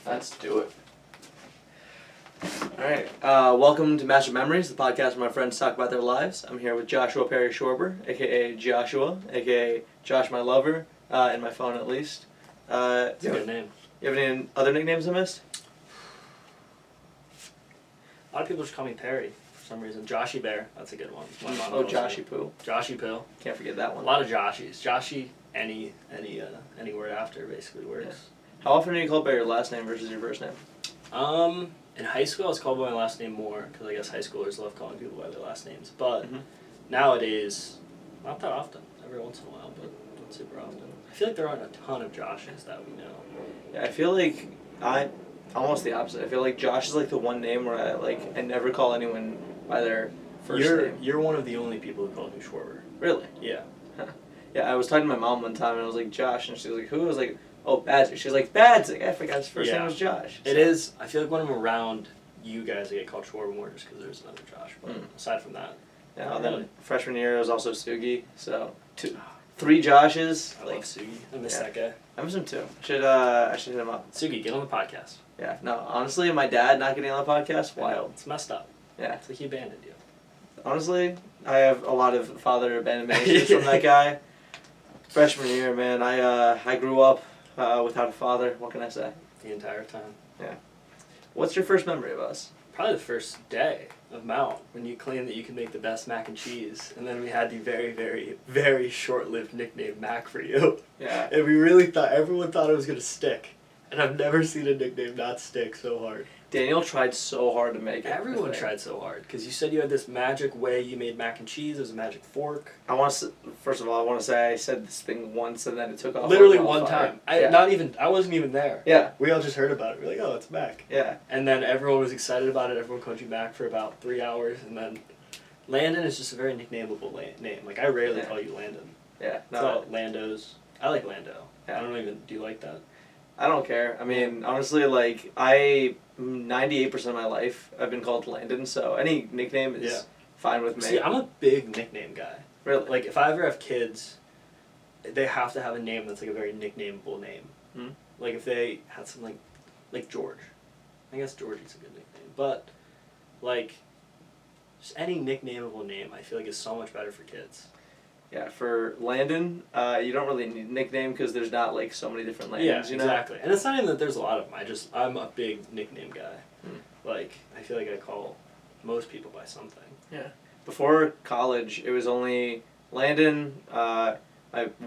Let's do it. Alright, welcome to Master Memories, the podcast where my friends talk about their lives. I'm here with Joshua Perry Schwarber, aka Joshua, aka Josh my lover, in my phone at least. It's a good name. You have any other nicknames I missed? A lot of people just call me Perry for some reason. Joshy Bear, that's a good one. My mom Oh, calls Joshy me. Poo. Joshy Poo. Can't forget that A one. lot of Joshies. Joshy, any word after basically works. Yeah. How often are you called by your last name versus your first name? In high school, I was called by my last name more because I guess high schoolers love calling people by their last names. But nowadays, not that often. Every once in a while, but not super often. I feel like there aren't a ton of Joshes that we know. Yeah, I feel like almost the opposite. I feel like Josh is like the one name where I never call anyone by their first name. You're one of the only people who called me Schwarber. Really? Yeah. Yeah, I was talking to my mom one time and I was like, Josh, and she was like, who? I was like, oh, Bads. She was like, Bads. Like, I forgot his first name was Josh. It is. I feel like when I'm around you guys, I get called Schwarber more just because there's another Josh. But aside from that, yeah. not Then really. freshman year was also Sugi. So 3 Joshes. I love Sugi. I miss that guy. I miss him too. I should hit him up. Sugi, get on the podcast. Yeah. No, honestly, my dad not getting on the podcast, wild. It's messed up. Yeah. It's like he abandoned you. Honestly, I have a lot of father abandonment issues from that guy. Freshman year, man, I grew up without a father. What can I say? The entire time. Yeah. What's your first memory of us? Probably the first day of Mount when you claimed that you could make the best mac and cheese, and then we had the very, very, very short-lived nickname Mac for you. Yeah. And we really thought everyone thought it was gonna stick, and I've never seen a nickname not stick so hard. Daniel tried so hard to make it. Everyone tried so hard because you said you had this magic way you made mac and cheese. It was a magic fork. First of all, I want to say I said this thing once and then it took off. Literally like one wildfire. time. Yeah. I wasn't even there. Yeah. We all just heard about it. We're like, oh, it's Mac. Yeah. And then everyone was excited about it. Everyone called you Mac for about 3 hours, and then Landon is just a very nicknameable name. Like I rarely call you Landon. Yeah. No. Lando's. I like Lando. Yeah. I don't even. Do you like that? I don't care. I mean, honestly, 98% of my life I've been called Landon, so any nickname is fine with me. See, I'm a big nickname guy. Really? Like, if I ever have kids, they have to have a name that's like a very nicknameable name. Hmm? Like if they had something like George. I guess Georgie's a good nickname. But, like, just any nicknameable name I feel like is so much better for kids. Yeah, for Landon, you don't really need a nickname because there's not like so many different Landons, you know? Exactly. And it's not even that there's a lot of them. I'm a big nickname guy. Like, I feel like I call most people by something. Yeah. Before college, it was only Landon, my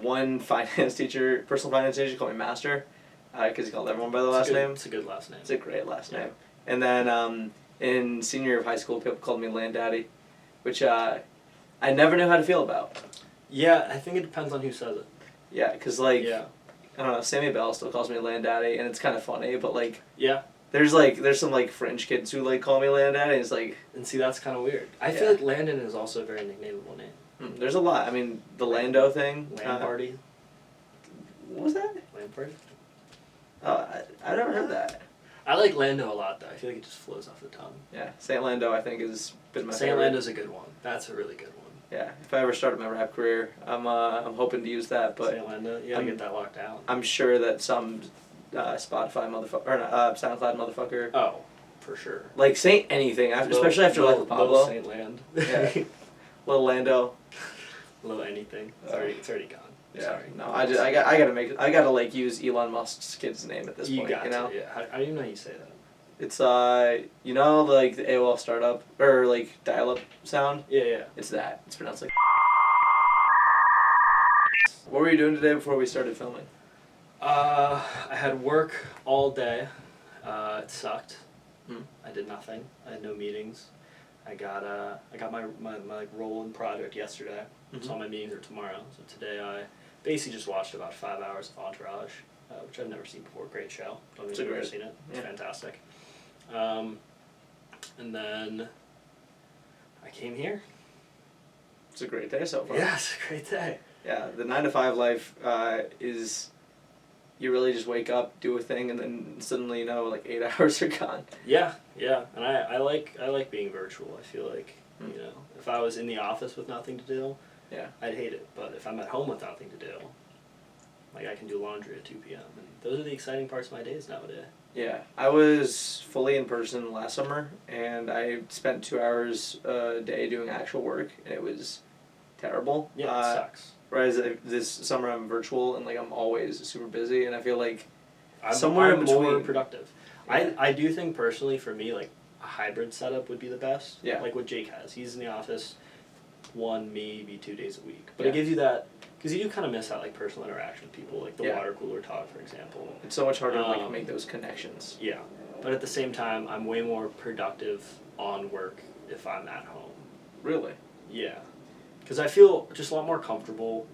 one finance teacher, personal finance teacher, called me Master, because he called everyone by the last name. It's a good last name. It's a great last name. And then in senior year of high school, people called me Land Daddy, which I never knew how to feel about. Yeah, I think it depends on who says it. Yeah, because I don't know, Sammy Bell still calls me Land Daddy, and it's kind of funny, but there's some fringe kids who call me Land Daddy, and it's like... And see, that's kind of weird. I feel like Landon is also a very nicknameable name. There's a lot. I mean, the Lando thing. Land Party. What was that? Land Party. Oh, I never heard that. I like Lando a lot, though. I feel like it just flows off the tongue. Yeah, Saint Lando, I think, has been my favorite. Saint Lando's a good one. That's a really good one. Yeah, if I ever start my rap career, I'm hoping to use that, but... Saint Lando, you gotta get that locked down. I'm sure that some Spotify motherfucker, or SoundCloud motherfucker... Oh, for sure. Like, Saint anything, especially after Life of Pablo. Little Saint Land. Yeah. Little Lando. Little anything. It's already gone. Yeah. Sorry. No, I gotta use Elon Musk's kid's name at this point, you know? Yeah. How do you know you say that? It's, the AOL startup, or, dial-up sound? Yeah. It's that. It's pronounced like... What were you doing today before we started filming? I had work all day. It sucked. I did nothing. I had no meetings. I got my role in project yesterday. So all my meetings are tomorrow. So today I basically just watched about 5 hours of Entourage, which I've never seen before. Great show. Don't know if you've ever seen it. It's fantastic. And then I came here. It's a great day so far. Yeah, it's a great day. Yeah, the 9-to-5 life is you really just wake up, do a thing, and then suddenly 8 hours are gone. Yeah, and I like being virtual. I feel like if I was in the office with nothing to do, I'd hate it. But if I'm at home with nothing to do, Like I can do laundry at 2 p.m. And those are the exciting parts of my days nowadays. Yeah, I was fully in person last summer, and I spent 2 hours a day doing actual work, and it was terrible. Yeah, it sucks. Whereas this summer I'm virtual, and like I'm always super busy, and I feel like I'm somewhere in more between. productive. Yeah. I do think personally for me like a hybrid setup would be the best. Yeah. Like what Jake has. He's in the office 1, maybe 2 days a week. But Yeah. it gives you that, because you do kind of miss out like personal interaction with people, like the Yeah. water cooler talk, for example. It's so much harder to like make those connections. Yeah. But at the same time, I'm way more productive on work if I'm at home. Really? Yeah. Because I feel just a lot more comfortable.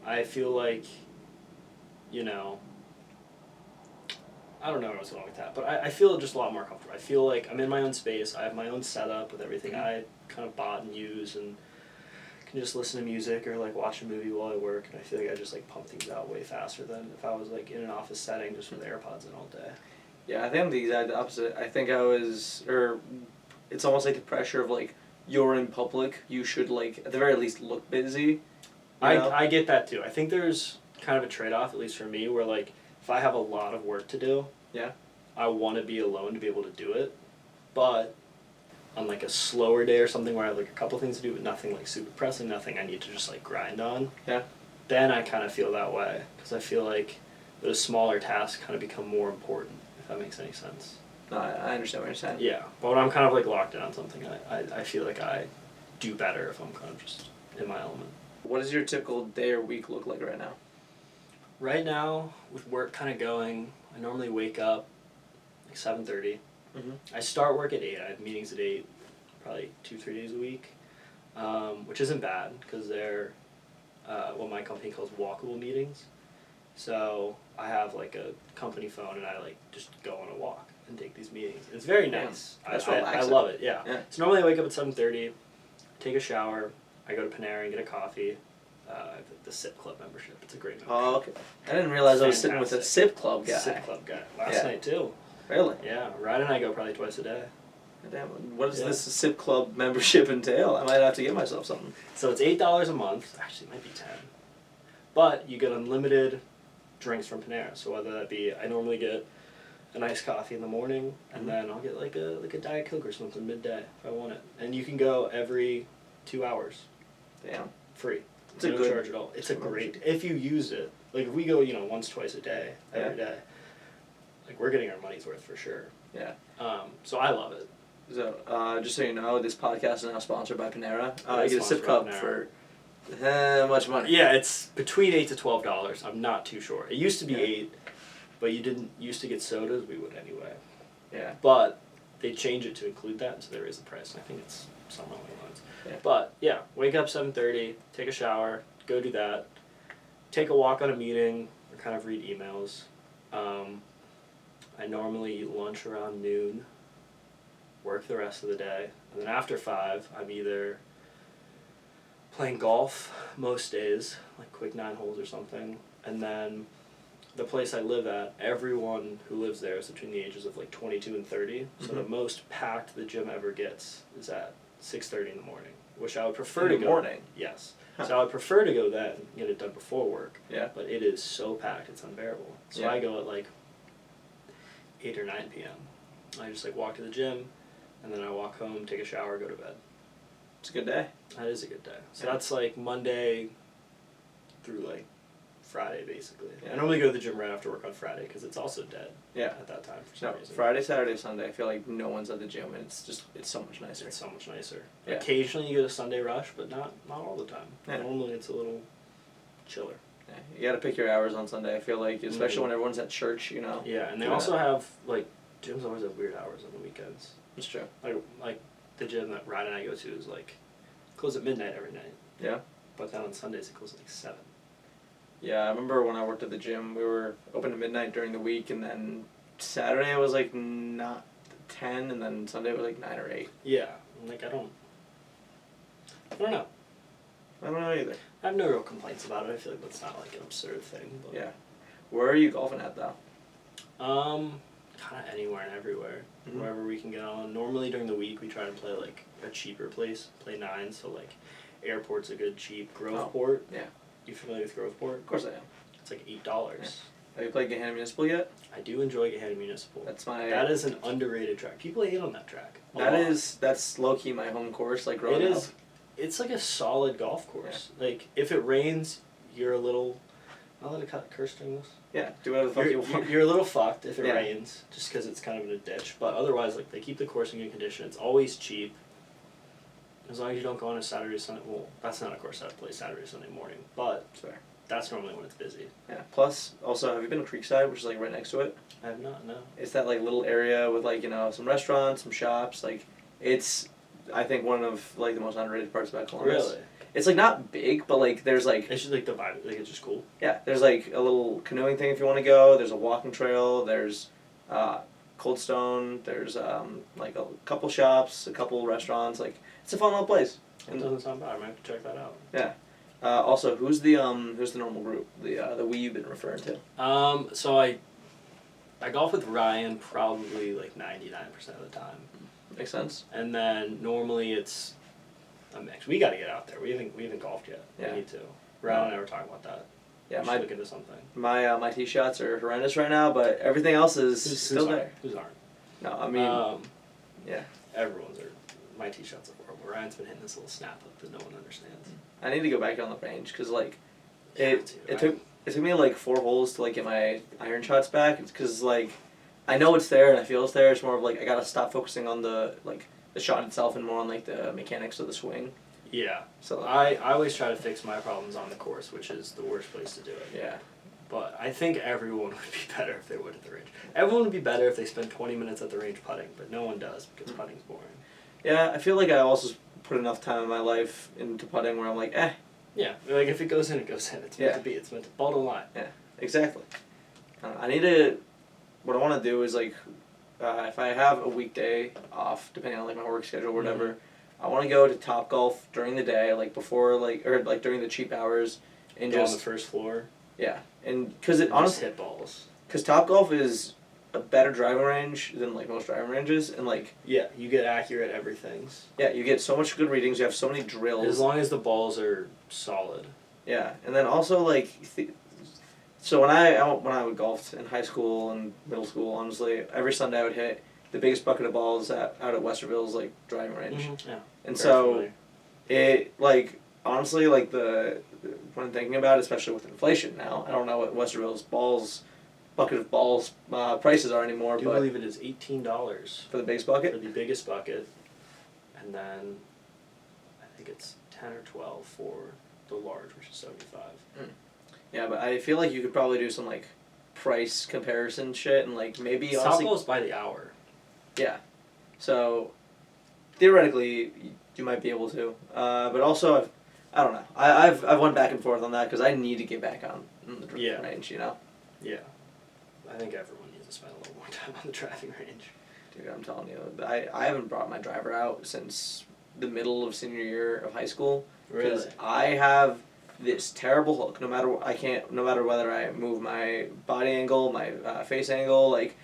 I feel like, you know, I don't know what's going with that, but I feel just a lot more comfortable. I feel like I'm in my own space. I have my own setup with everything I kind of bought and use, and can just listen to music or like watch a movie while I work. And I feel like I just like pump things out way faster than if I was like in an office setting just with AirPods in all day. Yeah, I think I'm the exact opposite. I think it's almost like the pressure of like, you're in public, you should like, at the very least, look busy. You know? I get that too. I think there's kind of a trade-off, at least for me, where like, if I have a lot of work to do, Yeah. I want to be alone to be able to do it. But on like a slower day or something where I have like a couple things to do but nothing like super pressing, nothing I need to just like grind on, Yeah. then I kind of feel that way. Because I feel like those smaller tasks kind of become more important, if that makes any sense. No, I understand what you're saying. Yeah, but when I'm kind of like locked in on something, I feel like I do better if I'm kind of just in my element. What does your typical day or week look like right now? Right now, with work kind of going, I normally wake up like 7:30. Mm-hmm. I start work at 8. I have meetings at 8, probably 2-3 days a week, which isn't bad because they're what my company calls walkable meetings. So I have like a company phone and I like just go on a walk and take these meetings. It's very nice. That's I relaxing. love it, yeah. Yeah. So normally I wake up at 7:30, take a shower, I go to Panera and get a coffee. I have the Sip Club membership. It's a great membership. Oh, okay. I didn't realize I was sitting with a Fantastic. Sip Club guy. Sip Club guy. Last Yeah. night too. Really? Yeah, Ryan and I go probably twice a day. Damn, what does Yeah. this Sip Club membership entail? I might have to get myself something. So it's $8 a month. Actually, it might be 10. But you get unlimited drinks from Panera. So whether that be, I normally get an iced coffee in the morning, and Mhm. then I'll get like a Diet Coke or something midday if I want it. And you can go every 2 hours, Damn. free. It's a No good charge at all. It's a great, if you use it. Like if we go, once, twice a day, every day, like we're getting our money's worth for sure. Yeah. So I love it. So, just so you know, this podcast is now sponsored by Panera. Yeah, You get a sponsored Sip by Cup Panera. for much money. Yeah, it's between $8 to $12. I'm not too sure. It used to be Yeah. 8, but you didn't used to get sodas. We would anyway. Yeah. But they change it to include that, so there is a price. I think it's something along those lines. Yeah. But yeah, wake up 7:30, take a shower, go do that, take a walk on a meeting, or kind of read emails. I normally eat lunch around noon, work the rest of the day, and then after 5, I'm either playing golf most days, like quick 9 holes or something, and then the place I live at, everyone who lives there is between the ages of like 22 and 30, so the Mhm. most packed the gym ever gets is at 6:30 in the morning, which I would prefer In to the go. morning? Yes. Huh. So I would prefer to go then and get it done before work. Yeah. But it is so packed, it's unbearable. So Yeah. I go at like 8 or 9 p.m. I just like walk to the gym, and then I walk home, take a shower, go to bed. It's a good day. That is a good day. So Yeah. that's like Monday through like Friday, basically. Yeah. I normally go to the gym right after work on Friday because it's also dead Yeah. at that time for some No, reason. Friday, Saturday, Sunday, I feel like no one's at the gym, and it's so much nicer. It's so much nicer. Yeah. Occasionally you get a Sunday rush, but not all the time. Yeah. Normally it's a little chiller. Yeah. You gotta pick your hours on Sunday, I feel like, especially Mhm. when everyone's at church, you know? Yeah, and they Do also that. have like gyms always have weird hours on the weekends. It's true. Like the gym that Ryan and I go to is like close at midnight every night. Yeah. But then on Sundays it closes at like 7. Yeah, I remember when I worked at the gym, we were open to midnight during the week, and then Saturday it was like not 10, and then Sunday it was like 9 or 8. Yeah, like I don't know. I don't know either. I have no real complaints about it. I feel like that's not like an absurd thing. But Yeah. Where are you golfing at, though? Kind of anywhere and everywhere, Mhm. wherever we can get on. Normally during the week we try to play like a cheaper place, play 9. So like, Airport's a good cheap. Groveport. Yeah. You familiar with Groveport? Of course I am. It's like $8. Have you played Gahanna Municipal yet? I do enjoy Gahanna Municipal. That is an underrated track. People hate on that track. That's low key my home course. Like growing up. It's like a solid golf course. Yeah. Like if it rains, you're a little. I'll let it cut curse during this. Yeah, do whatever the fuck you want. You're a little fucked if it rains, just because it's kind of in a ditch. But otherwise, like they keep the course in good condition. It's always cheap. As long as you don't go on a Saturday, Sunday. Well, that's not a course I play Saturday, Sunday morning. But fair. That's normally when it's busy. Yeah. Plus, also, have you been to Creekside, which is like right next to it? I have not. No. It's that like little area with like some restaurants, some shops. Like it's, I think one of like the most underrated parts about Columbus. Really. It's like not big, but like there's like. It's just like the vibe. Like it's just cool. Yeah, there's like a little canoeing thing if you want to go. There's a walking trail. There's Cold Stone. There's like a couple shops, a couple restaurants. Like it's a fun little place. It doesn't sound bad. I might have to check that out. Yeah. Also, who's the normal group? The we you've been referring to. So I golf with Ryan probably like 99% of the time. Makes sense. And then normally it's a mix. We got to get out there. We haven't golfed yet. Yeah. We need to. Ryan and I were talking about that. Yeah, we should look into something. My tee shots are horrendous right now, but everything else is still there. Who's aren't? No, I mean, yeah. Everyone's are. My tee shots are horrible. Ryan's been hitting this little snap up that no one understands. I need to go back on the range because like, it took me like 4 holes to like get my iron shots back. It's because like, I know it's there and I feel it's there. It's more of like I gotta stop focusing on the shot itself and more on like the mechanics of the swing. Yeah. So I always try to fix my problems on the course, which is the worst place to do it. Yeah. But I think everyone would be better if they would at the range. Everyone would be better if they spent 20 minutes at the range putting, but no one does because putting's boring. Yeah, I feel like I also put enough time in my life into putting where I'm like, eh. Yeah, like if it goes in, it goes in. It's meant to be. It's meant to ball to line. Yeah, exactly. I need to. What I want to do is like, if I have a weekday off, depending on like my work schedule or whatever, I want to go to Topgolf during the day, like before or during the cheap hours, and go just on the first floor. Yeah, and because it honestly hit balls. Because Topgolf is a better driving range than like most driving ranges, and like you get accurate everything. Yeah, you get so much good readings. You have so many drills. As long as the balls are solid. Yeah, and then also like, so when I would golf in high school and middle school, honestly, every Sunday I would hit the biggest bucket of balls out at Westerville's like driving range. Mm-hmm. Yeah. And so, it like honestly like when thinking about it, especially with inflation now, I don't know what Westerville's bucket of balls prices are anymore. I do believe it is $18 for the biggest bucket. For the biggest bucket, and then I think it's 10 or 12 for the large, which is 75. Yeah, but I feel like you could probably do some like price comparison shit and like maybe Topgolf's by the hour. Yeah, so theoretically you might be able to, but also I don't know. I've went back and forth on that because I need to get back on the range. You know. Yeah, I think everyone needs to spend a little more time on the driving range. Dude, I'm telling you, I haven't brought my driver out since the middle of senior year of high school. Really? I have this terrible hook. No matter whether I move my body angle, my face angle, like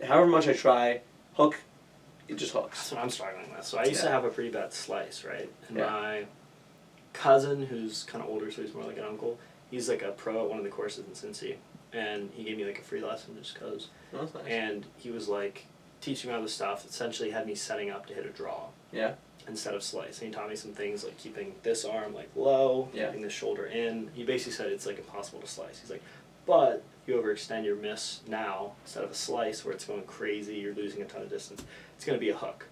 however much I try, hook, it just hooks. That's what I'm struggling with. So I used to have a pretty bad slice, right? And my cousin, who's kind of older, so he's more like an uncle, he's like a pro at one of the courses in Cincy, and he gave me like a free lesson just because. Oh, that's nice. And he was like teaching me all the stuff. Essentially, had me setting up to hit a draw. Yeah. Instead of slice. And he taught me some things like keeping this arm like low, keeping this shoulder in. He basically said it's like impossible to slice. He's like, but if you overextend your miss now, instead of a slice where it's going crazy, you're losing a ton of distance, it's going to be a hook.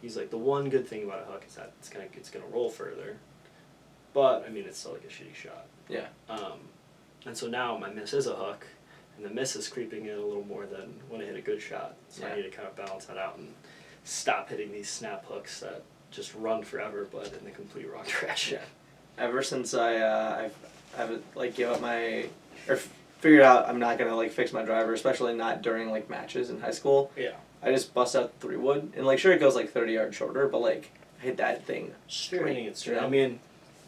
He's like, the one good thing about a hook is that it's gonna roll further. But, I mean, it's still like a shitty shot. Yeah. And so now my miss is a hook, and the miss is creeping in a little more than when I hit a good shot. So I need to kind of balance that out and stop hitting these snap hooks that just run forever, but in the complete wrong direction. Yeah. Ever since I've like give up figured out I'm not gonna like fix my driver, especially not during like matches in high school. Yeah. I just bust out the 3-wood, and like sure it goes like 30 yards shorter, but like I hit that thing straight. You know? I mean,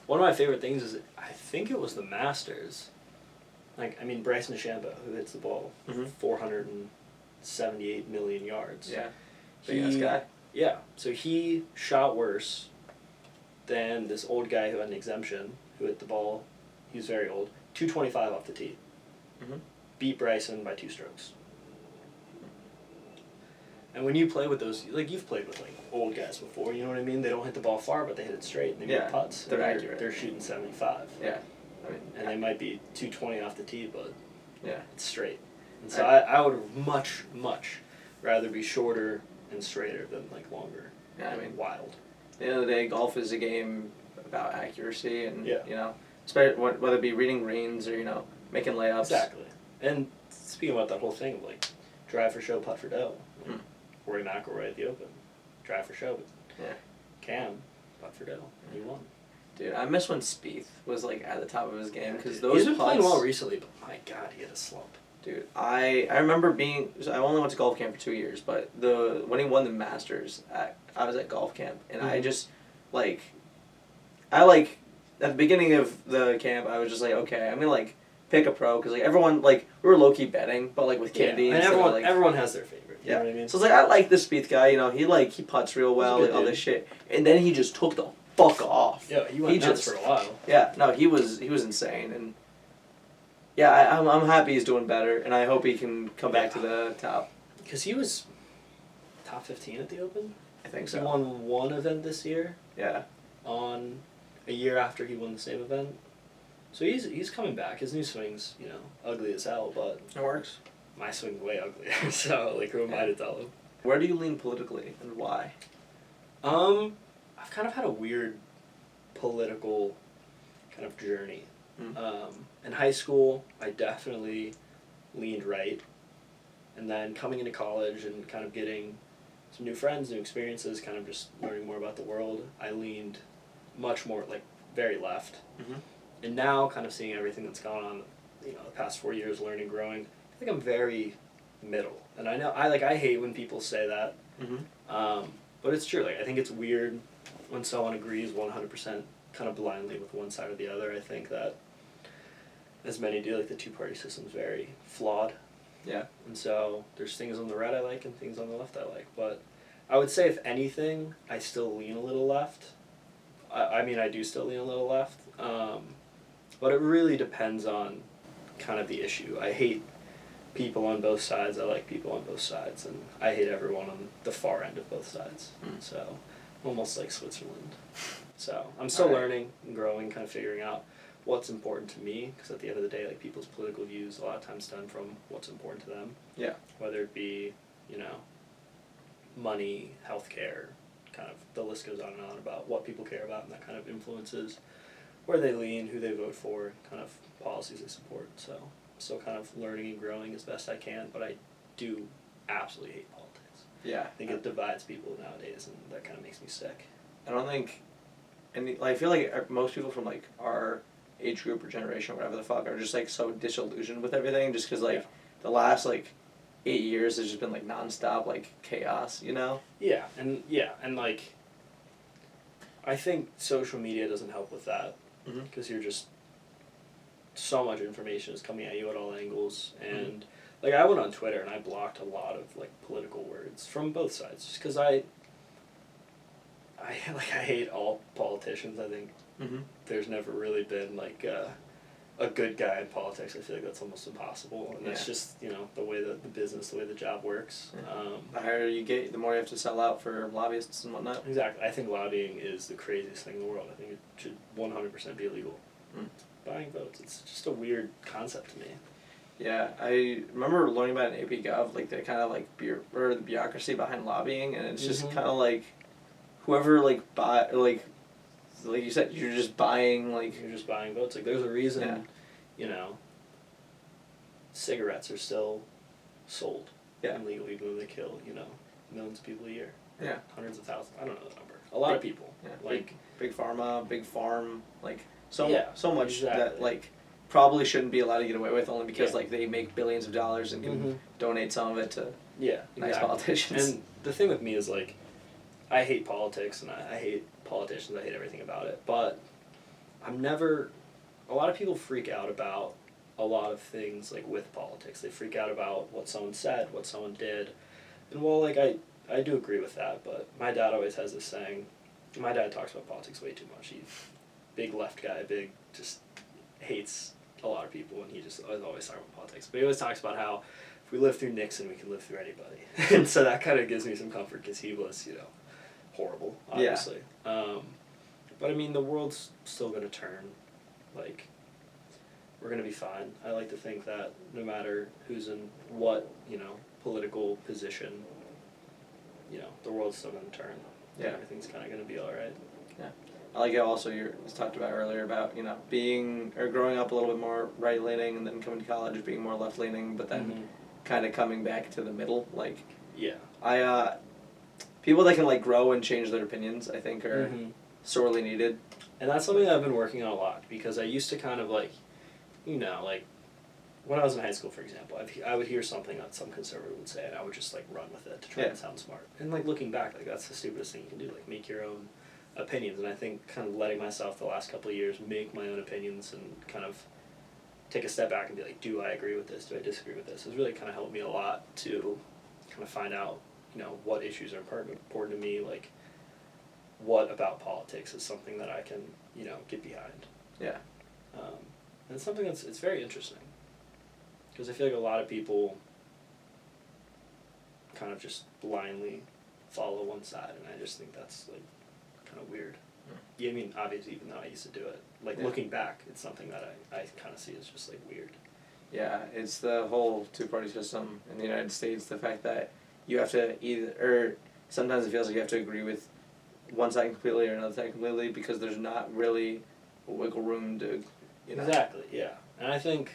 one of my favorite things is I think it was the Masters. Like I mean Bryson DeChambeau, who hits the ball 478 million yards. Yeah. Big ass guy. Yeah, so he shot worse than this old guy who had an exemption, who hit the ball, he was very old, 225 off the tee. Mhm. Beat Bryson by 2 strokes. And when you play with those, like you've played with like old guys before, you know what I mean? They don't hit the ball far, but they hit it straight and they Yeah, make putts. they're and accurate. They're shooting 75. Yeah. I mean, And they might be 220 off the tee, but yeah. it's straight. And so I would much, much rather be shorter and straighter than like longer. Yeah, I mean, wild. At the end of the day, golf is a game about accuracy and, Yeah. you know, whether it be reading greens or, you know, making layups. Exactly. And speaking about that whole thing of like drive for show, putt for dough. Like, Rory McIlroy at the Open, drive for show, but Yeah. Cam, putt for dough, and he won. Dude, I miss when Spieth was, like, at the top of his game because Dude, those he's been playing putts- well recently, but my God, he had a slump. Dude, I remember I only went to golf camp for 2 years, but when he won the Masters, I was at golf camp, and I just, at the beginning of the camp, I was just like, okay, I'm gonna, like, pick a pro, because, like, everyone, like, we were low-key betting, but, like, with Kennedy and everyone has their favorite. You know what I mean? So it's like, I like this Spieth guy, you know, he putts real well, good like, all dude. this shit, and then he just took the fuck off. Yeah, he went nuts for a while. Yeah, no, he was insane, and yeah, I'm happy he's doing better, and I hope he can come back to the top. Because he was top 15 at the Open. I think He so. won one event this year, Yeah, on a year after he won the same event. So he's coming back. His new swing's, you know, ugly as hell, but it works. my swing's way uglier. So, like, who am I to tell him? Where do you lean politically, and why? I've kind of had a weird political kind of journey. In high school, I definitely leaned right. And then coming into college and kind of getting some new friends, new experiences, kind of just learning more about the world, I leaned much more, like, very left. Mhm. And now, kind of seeing everything that's gone on, you know, the past 4 years, learning, growing, I think I'm very middle. And I know, I hate when people say that. But it's true. Like, I think it's weird when someone agrees 100% kind of blindly with one side or the other. I think that, as many do, like, the two-party system is very flawed. Yeah. And so there's things on the right I like and things on the left I like. But I would say, if anything, I still lean a little left. I mean, I do still lean a little left. But it really depends on kind of the issue. I hate people on both sides. I like people on both sides. And I hate everyone on the far end of both sides. So almost like Switzerland. So I'm still learning and growing, kind of figuring out what's important to me, because at the end of the day, like, people's political views a lot of times stem from what's important to them. Yeah. Whether it be, you know, money, healthcare, kind of the list goes on and on about what people care about, and that kind of influences where they lean, who they vote for, kind of policies they support. So I'm still kind of learning and growing as best I can, but I do absolutely hate politics. Yeah. I think it divides people nowadays, and that kind of makes me sick. I don't think, I feel like most people from, like, our age group or generation or whatever the fuck are just, like, so disillusioned with everything, just because, like, the last, like, 8 years has just been, like, nonstop, like, chaos, you know? Yeah, and like, I think social media doesn't help with that, because you're just, so much information is coming at you at all angles, and like, I went on Twitter and I blocked a lot of, like, political words from both sides, just because I hate all politicians. I think there's never really been, like, a good guy in politics. I feel like that's almost impossible, and that's just, you know, the way that the business, the way the job works. The higher you get, the more you have to sell out for lobbyists and whatnot. Exactly. I think lobbying is the craziest thing in the world. I think it should 100% be illegal. Buying votes, it's just a weird concept to me. Yeah, I remember learning about an AP Gov, like, the kind of, like, the bureaucracy behind lobbying, and it's just kind of, like, whoever, like, like you said, you're just buying, like... You're just buying votes. Like, there's a reason, you know, cigarettes are still sold illegally, even though they kill, you know, millions of people a year. Yeah. Hundreds of thousands. I don't know the number. A lot of people. Yeah. Like, big pharma, big farm, like, so much that, exactly. like, probably shouldn't be allowed to get away with, only because, Yeah. like, they make billions of dollars and can donate some of it to nice politicians. And the thing with me is, like, I hate politics, and I hate politicians, I hate everything about it, but I'm never... A lot of people freak out about a lot of things, like, with politics. They freak out about what someone said, what someone did, and while, like, I do agree with that, but my dad always has this saying... My dad talks about politics way too much. He's big left guy, just hates a lot of people, and he just is always talking about politics. But he always talks about how if we live through Nixon, we can live through anybody. And so that kind of gives me some comfort because he was, horrible, obviously. But I mean, the world's still going to turn. Like, we're going to be fine. I like to think that no matter who's in what, political position, the world's still going to turn. Yeah. Everything's kind of going to be all right. Yeah. I like how also you talked about earlier about, being or growing up a little bit more right leaning and then coming to college being more left leaning, but then kind of coming back to the middle. Like, yeah. People that can like grow and change their opinions, I think, are sorely needed. And that's something that I've been working on a lot because I used to kind of like, like when I was in high school, for example, I would hear something that some conservative would say, and I would just like run with it to try and sound smart. And like looking back, like that's the stupidest thing you can do, like make your own opinions. And I think kind of letting myself the last couple of years make my own opinions and kind of take a step back and be like, do I agree with this? Do I disagree with this? Has really kind of helped me a lot to kind of find out, what issues are important to me, like what about politics is something that I can, get behind. Yeah. And it's something it's very interesting. Because I feel like a lot of people kind of just blindly follow one side, and I just think that's like kind of weird. Yeah, I mean, obviously, even though I used to do it, like looking back, it's something that I kind of see as just like weird. Yeah, it's the whole two-party system in the United States. The fact that you have to or sometimes it feels like you have to agree with one side completely or another side completely because there's not really wiggle room to, Exactly. Yeah, and I think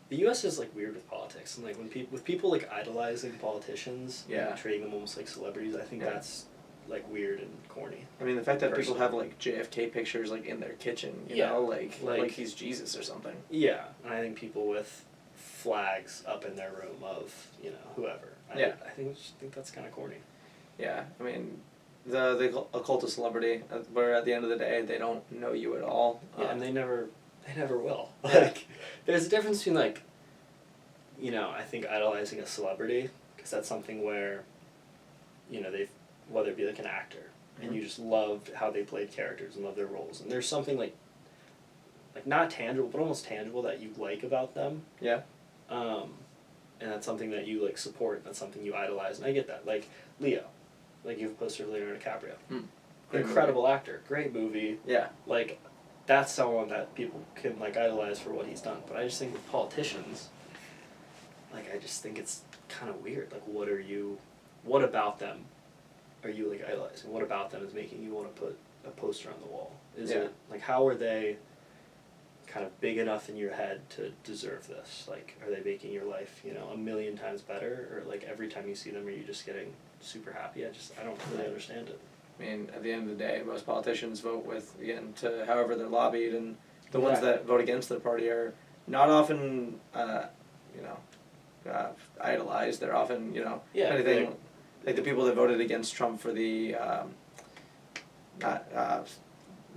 the U.S. is like weird with politics, and like when people like idolizing politicians, and treating them almost like celebrities, I think that's like weird and corny. I mean, the fact that people have like JFK pictures like in their kitchen, you know, like he's Jesus or something. Yeah, and I think people with flags up in their room of whoever. I think that's kind of corny. Yeah, I mean, the cult of celebrity, where at the end of the day they don't know you at all. Yeah, and they never will. Like, there's a difference between like, I think idolizing a celebrity, because that's something where, they've, whether it be like an actor, and you just love how they played characters and love their roles, and there's something like not tangible, but almost tangible that you like about them. Yeah. And that's something that you like support, and that's something you idolize, and I get that. Like Leo, like you have a poster of Leonardo DiCaprio. Incredible actor, great movie. Yeah. Like, that's someone that people can like idolize for what he's done. But I just think with politicians, like I just think it's kind of weird. Like, what about them are you like idolizing? What about them is making you want to put a poster on the wall? Is it like, how are they kind of big enough in your head to deserve this? Like, are they making your life, a million times better? Or like every time you see them, are you just getting super happy? I don't really understand it. I mean, at the end of the day, most politicians vote with, again, to however they're lobbied, and the ones that vote against their party are not often, idolized. They're often, anything, like the people that voted against Trump for the, not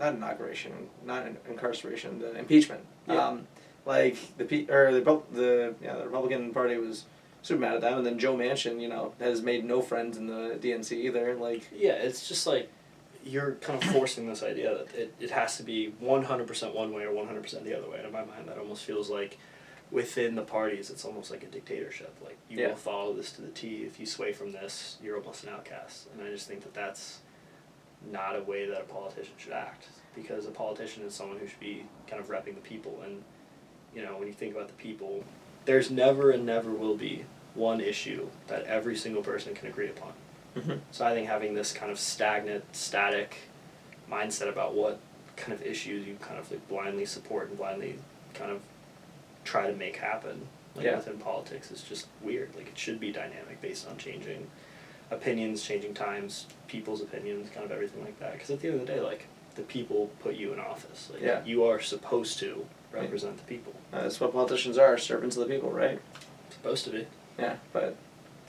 inauguration, not incarceration, the impeachment. Yeah. The Republican Party was super mad at them, and then Joe Manchin, has made no friends in the DNC either. Like, yeah, it's just like you're kind of forcing this idea that it has to be 100% one way or 100% the other way. And in my mind, that almost feels like within the parties, it's almost like a dictatorship. Like, you will follow this to the T. If you sway from this, you're almost an outcast. And I just think that that's not a way that a politician should act, because a politician is someone who should be kind of repping the people. And when you think about the people, there's never and never will be one issue that every single person can agree upon. So I think having this kind of static mindset about what kind of issues you kind of like blindly support and blindly kind of try to make happen within politics is just weird. Like, it should be dynamic based on changing opinions, changing times, people's opinions, kind of everything like that. Because at the end of the day, like, the people put you in office. Like, you are supposed to represent the people. That's what politicians are, servants of the people, right? Supposed to be. Yeah, but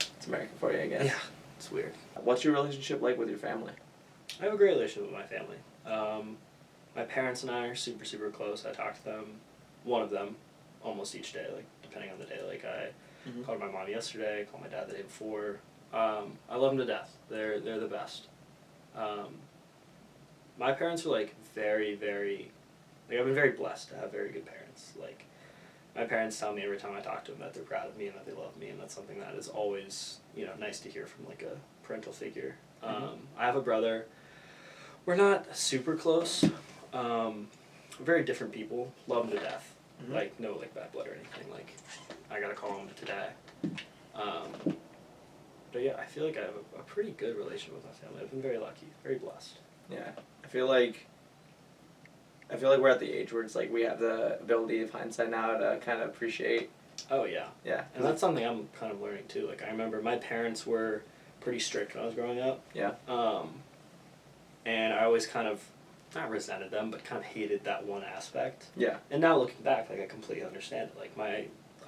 it's America for you, I guess. Yeah, it's weird. What's your relationship like with your family? I have a great relationship with my family. My parents and I are super, super close. I talk to them, one of them, almost each day, like, depending on the day. Like, I called my mom yesterday, called my dad the day before. I love them to death. They're the best. My parents are, like, very, very... Like, I've been very blessed to have very good parents. parents. Like, my parents tell me every time I talk to them that they're proud of me and that they love me, and that's something that is always, nice to hear from, like, a parental figure. I have a brother. We're not super close. Very different people. Love him to death. Mm-hmm. Like, no, like, bad blood or anything. Like, I gotta call him today. But yeah, I feel like I have a pretty good relation with my family. I've been very lucky, very blessed. Yeah, I feel like we're at the age where it's like we have the ability of hindsight now to kind of appreciate. Oh yeah. Yeah. And that's something I'm kind of learning too. Like, I remember my parents were pretty strict when I was growing up. Yeah. And I always kind of, not resented them, but kind of hated that one aspect. Yeah. And now looking back, like, I completely understand it. Like,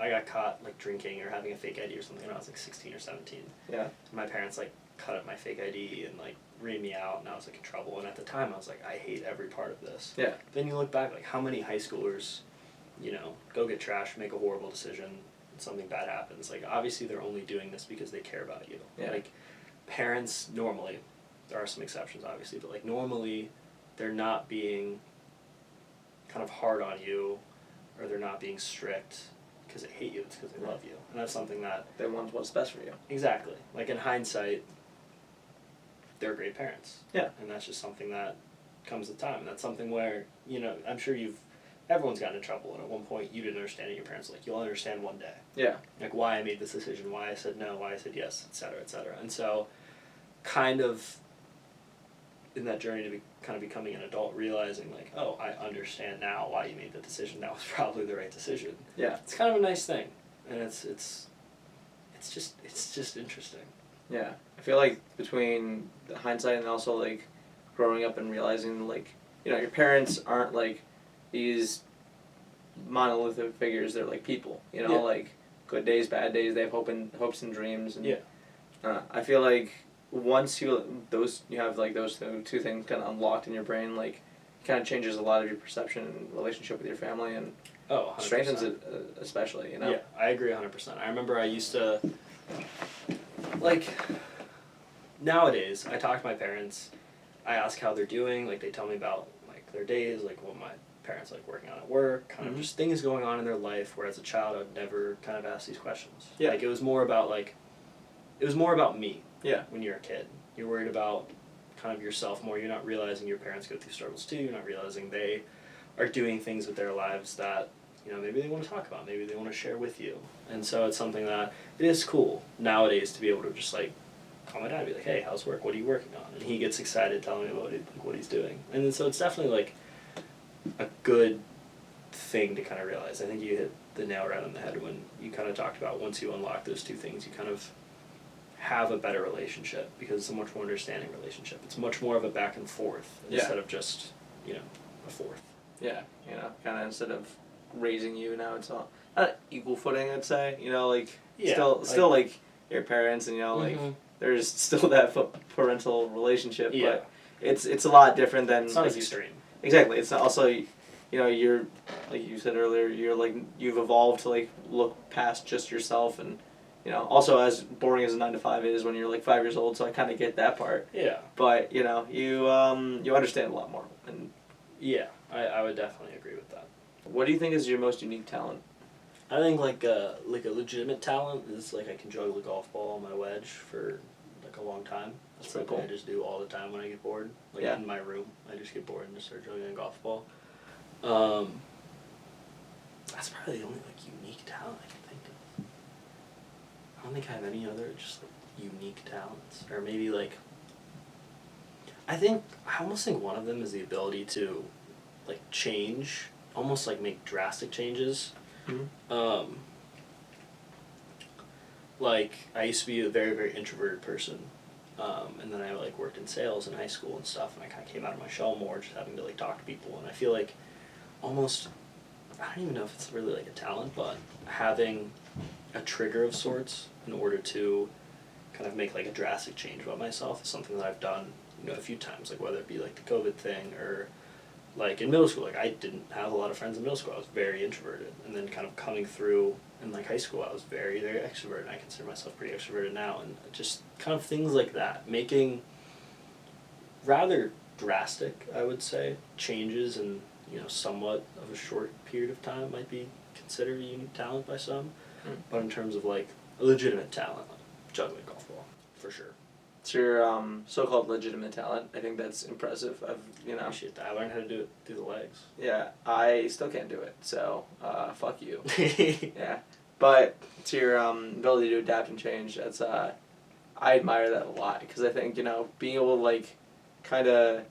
I got caught, like, drinking or having a fake ID or something when I was, like, 16 or 17. Yeah. My parents, like, cut up my fake ID and, like, reamed me out, and I was, like, in trouble. And at the time, I was like, I hate every part of this. Yeah. Then you look back, like, how many high schoolers, go get trashed, make a horrible decision, and something bad happens. Like, obviously, they're only doing this because they care about you. Yeah. Like, parents, normally, there are some exceptions, obviously, but, like, normally, they're not being kind of hard on you, or they're not being strict because they hate you, it's because they love you. And that's something that... They want what's best for you. Exactly. Like, in hindsight, they're great parents. Yeah. And that's just something that comes with time. And that's something where, I'm sure everyone's gotten in trouble, and at one point you didn't understand it, your parents were like, you'll understand one day. Yeah. Like, why I made this decision, why I said no, why I said yes, et cetera, et cetera. And so, kind of, in that journey to kind of becoming an adult, realizing, like, oh, I understand now why you made the decision. That was probably the right decision. Yeah. It's kind of a nice thing, and it's just interesting. Yeah. I feel like between the hindsight and also, like, growing up and realizing, like, your parents aren't, like, these monolithic figures. They're, like, people, Yeah. like, good days, bad days. They have hopes and dreams. And, Yeah. I feel like once you have, like, those two things kind of unlocked in your brain, like, it kind of changes a lot of your perception and relationship with your family, and Oh, 100%. strengthens it especially, Yeah, I agree 100%. I remember I used to, like, nowadays, I talk to my parents, I ask how they're doing, like, they tell me about, like, their days, like, what my parents like working on at work, kind of just things going on in their life, where as a child I'd never kind of ask these questions. Yeah. Like, it was more about me. Yeah. When you're a kid. You're worried about kind of yourself more. You're not realizing your parents go through struggles too. You're not realizing they are doing things with their lives that, maybe they want to talk about. Maybe they want to share with you. And so it's something that it is cool nowadays to be able to just, like, call my dad and be like, hey, how's work? What are you working on? And he gets excited telling me about what he's doing. And then so it's definitely, like, a good thing to kind of realize. I think you hit the nail right on the head when you kind of talked about once you unlock those two things, you kind of have a better relationship, because it's a much more understanding relationship. It's much more of a back and forth instead of just, a forth. Yeah, kind of instead of raising you, now it's all not equal footing, I'd say. Like, still like your parents, and like there's still that parental relationship, but it's a lot different than. It's not like as extreme. Exactly, it's also you're, like you said earlier, you're like, you've evolved to, like, look past just yourself, and also, as boring as a 9 to 5 is when you're, like, 5 years old, so I kind of get that part. Yeah. But you understand a lot more. And yeah, I would definitely agree with that. What do you think is your most unique talent? I think like a legitimate talent is, like, I can juggle a golf ball on my wedge for, like, a long time. That's pretty something cool. I just do all the time when I get bored. Like, in my room, I just get bored and just start juggling a golf ball. That's probably the only, like, unique talent I can think of. I don't think I have any other just, like, unique talents. Or maybe, like, I almost think one of them is the ability to, like, change, almost, like, make drastic changes. Mm-hmm. Like, I used to be a very, very introverted person. And then I, like, worked in sales in high school and stuff, and I kind of came out of my shell more, just having to, like, talk to people. And I feel like almost, I don't even know if it's really, like, a talent, but having a trigger of sorts in order to kind of make, like, a drastic change about myself is something that I've done, a few times, like, whether it be, like, the COVID thing, or, like, in middle school, like, I didn't have a lot of friends in middle school. I was very introverted, and then kind of coming through in, like, high school, I was very, very extroverted, and I consider myself pretty extroverted now, and just kind of things like that, making rather drastic, I would say, changes in, somewhat of a short period of time might be considered a unique talent by some. But in terms of like a legitimate talent, like juggling golf ball, for sure. It's your so-called legitimate talent. I think that's impressive. I appreciate that. I learned how to do it through the legs. Yeah, I still can't do it, so fuck you. Yeah, but to your ability to adapt and change, that's I admire that a lot because I think being able to like kind of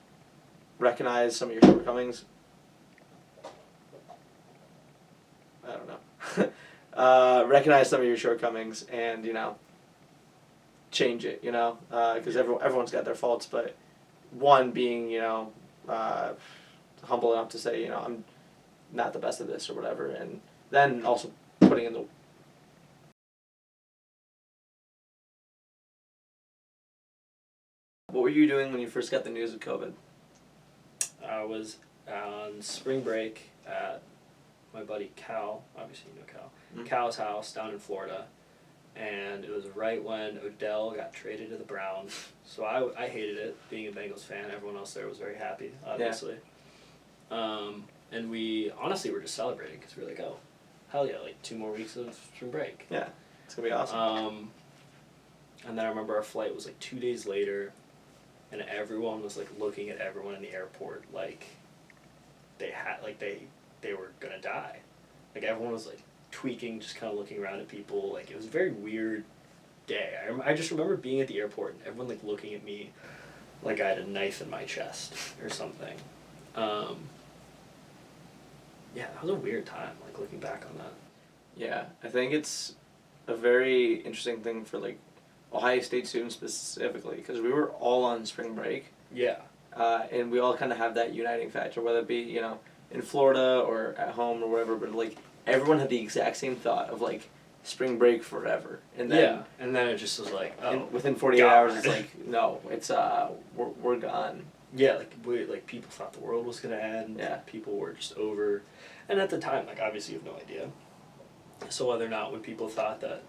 recognize some of your shortcomings. I don't know. Recognize some of your shortcomings and change it. Because everyone's got their faults, but one being humble enough to say I'm not the best at this or whatever, and then also putting in the. What were you doing when you first got the news of COVID? I was on spring break at my buddy Cal, obviously you know Cal, Cal's house down in Florida, and it was right when Odell got traded to the Browns. So I hated it, being a Bengals fan. Everyone else there was very happy, obviously. Yeah. And we honestly were just celebrating because we were like, oh, hell yeah, like 2 more weeks of spring break. Yeah, it's going to be awesome. And then I remember our flight was like 2 days later, and everyone was like looking at everyone in the airport like they had like they were gonna die. Like everyone was like tweaking, just kind of looking around at people. Like it was a very weird day. I just remember being at the airport and everyone like looking at me like I had a knife in my chest or something. Yeah, that was a weird time, like looking back on that. Yeah, I think it's a very interesting thing for like Ohio State students specifically because we were all on spring break. Yeah. And we all kind of have that uniting factor, whether it be in Florida or at home or wherever. But like everyone had the exact same thought of like spring break forever, and then and then it just was like within 48 hours it's like no, it's we're gone. Yeah, like people thought the world was gonna end. Yeah. People were just over, and at the time, like obviously you have no idea. So whether or not when people thought that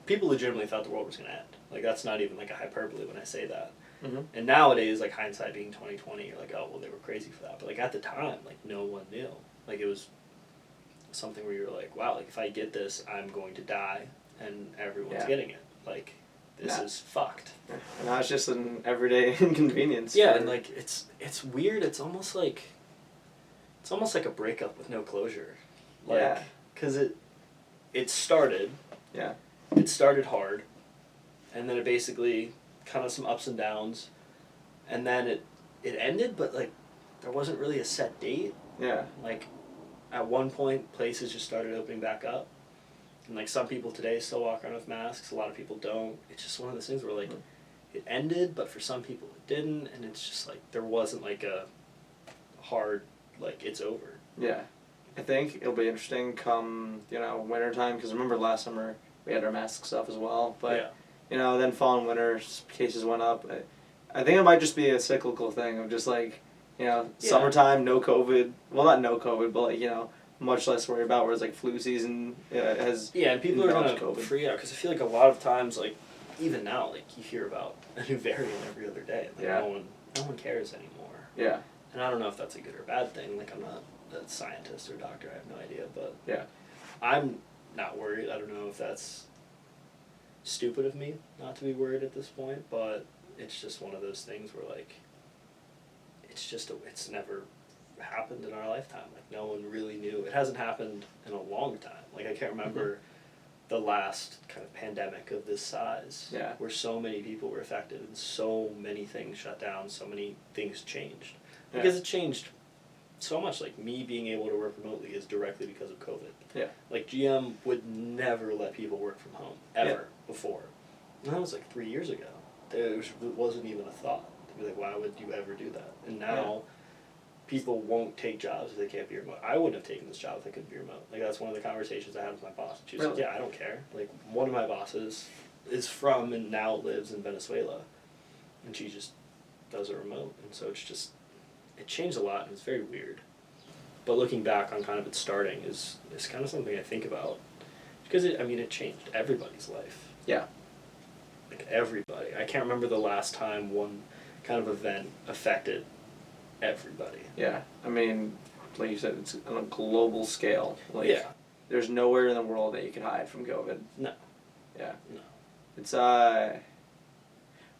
people legitimately thought the world was gonna end. Like that's not even like a hyperbole when I say that. Mm-hmm. And nowadays, like hindsight being 2020, you're like, oh well, they were crazy for that. But like at the time, like no one knew. Like it was something where you're like, wow, like if I get this, I'm going to die, and everyone's getting it. Like this is fucked. And now it's just an everyday inconvenience. Yeah, and like it's weird. It's almost like a breakup with no closure. Like, because it started. Yeah. It started hard, and then it basically kind of some ups and downs, and then it ended, but like there wasn't really a set date. Yeah. Like at one point places just started opening back up, and like some people today still walk around with masks, a lot of people don't. It's just one of those things where like it ended, but for some people it didn't, and it's just like there wasn't like a hard like it's over. Yeah. I think it'll be interesting come winter time, because remember last summer we had our mask stuff as well, but then fall and winter cases went up. I think it might just be a cyclical thing of just like summertime, no COVID. Well, not no COVID, but like much less worry about. Whereas like flu season has and people are gonna COVID. Free out because I feel like a lot of times like even now like you hear about a new variant every other day. Like no one cares anymore. Yeah. And I don't know if that's a good or bad thing. Like I'm not a scientist or doctor. I have no idea, but I'm not worried. I don't know if that's stupid of me not to be worried at this point, but it's just one of those things where like it's never happened in our lifetime. Like no one really knew. It hasn't happened in a long time. Like I can't remember the last kind of pandemic of this size where so many people were affected and so many things shut down, so many things changed. Because it changed so much. Like me being able to work remotely is directly because of COVID. Yeah. Like GM would never let people work from home ever before. And that was like 3 years ago. There wasn't even a thought to be like, why would you ever do that? And now people won't take jobs if they can't be remote. I wouldn't have taken this job if I couldn't be remote. Like that's one of the conversations I had with my boss. She was like, yeah, I don't care. Like one of my bosses is from and now lives in Venezuela, and she just does it remote. And so it changed a lot, and it's very weird. But looking back on kind of it starting is kind of something I think about, because it changed everybody's life. Yeah. Like everybody. I can't remember the last time one kind of event affected everybody. Yeah. I mean, like you said, it's on a global scale. Like, Yeah. there's nowhere in the world that you can hide from COVID. No. Yeah. No. It's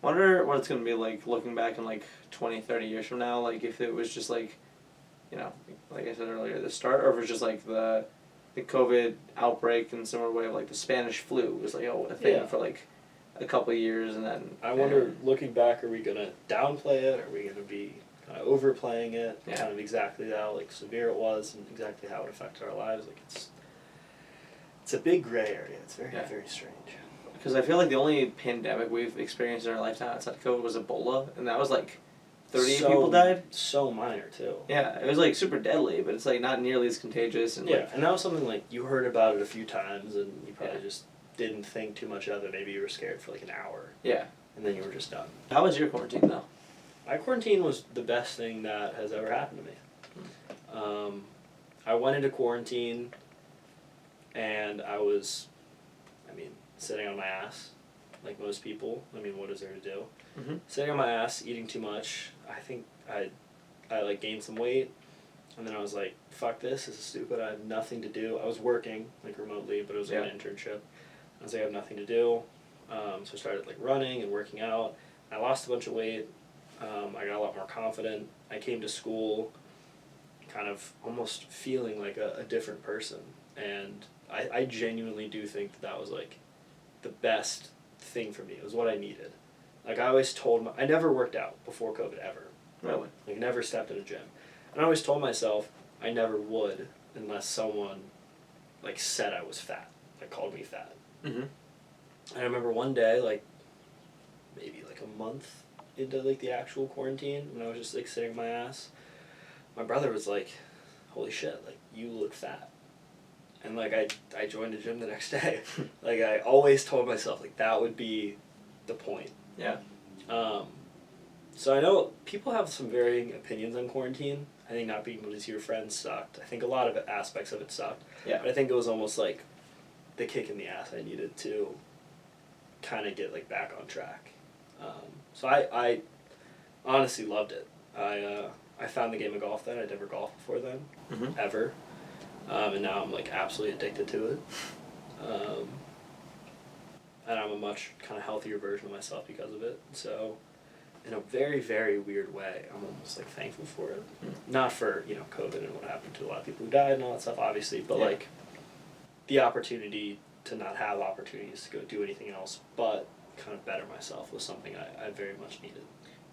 wonder what it's gonna be like looking back in like 20, 30 years from now. Like if it was just like, you know, like I said earlier, the start, or if it was just like the COVID outbreak in a similar way of like the Spanish flu was like a thing Yeah. for like a couple of years and then. I wonder, looking back, are we gonna downplay it? Are we gonna be kind of overplaying it? Yeah. Kind of exactly how like severe it was and exactly how it affected our lives. Like it's a big gray area. It's very Yeah. very strange. Because I feel like the only pandemic we've experienced in our lifetime outside of COVID was Ebola, and that was like 38 people died. So minor too. Yeah, it was like super deadly, but it's like not nearly as contagious. And Yeah, like, and that was something like you heard about it a few times and you probably Yeah. just didn't think too much of it. Maybe you were scared for like an hour yeah. and then you were just done. How was your quarantine though? My quarantine was the best thing that has ever happened to me. I went into quarantine and I was, sitting on my ass, like most people. What is there to do? Mm-hmm. Sitting on my ass, eating too much. I think I like gained some weight, and then I was like, fuck this is stupid. I have nothing to do. I was working like remotely, but it was like an internship. I was like, I have nothing to do. So I started like running and working out. I lost a bunch of weight. I got a lot more confident. I came to school kind of almost feeling like a different person. And I genuinely do think that was like the best thing for me. It was what I needed. Like I always I never worked out before COVID ever. Really? Like never stepped in a gym. And I always told myself I never would unless someone like said I was fat. Like called me fat. Mm-hmm. And I remember one day, like maybe like a month into like the actual quarantine, when I was just like sitting on my ass, my brother was like, holy shit, like you look fat. And like I joined a gym the next day. Like I always told myself like that would be the point. Yeah. So I know people have some varying opinions on quarantine. I think not being able to see your friends sucked. I think a lot of aspects of it sucked. Yeah. But I think it was almost like the kick in the ass I needed to kind of get like back on track. So I honestly loved it. I found the game of golf then. I'd never golfed before then, Mm-hmm. ever. And now I'm like absolutely addicted to it. And I'm a much kind of healthier version of myself because of it. So in a very, very weird way, I'm almost like thankful for it. Not for, COVID and what happened to a lot of people who died and all that stuff, obviously, but like the opportunity to not have opportunities to go do anything else but kind of better myself was something I very much needed.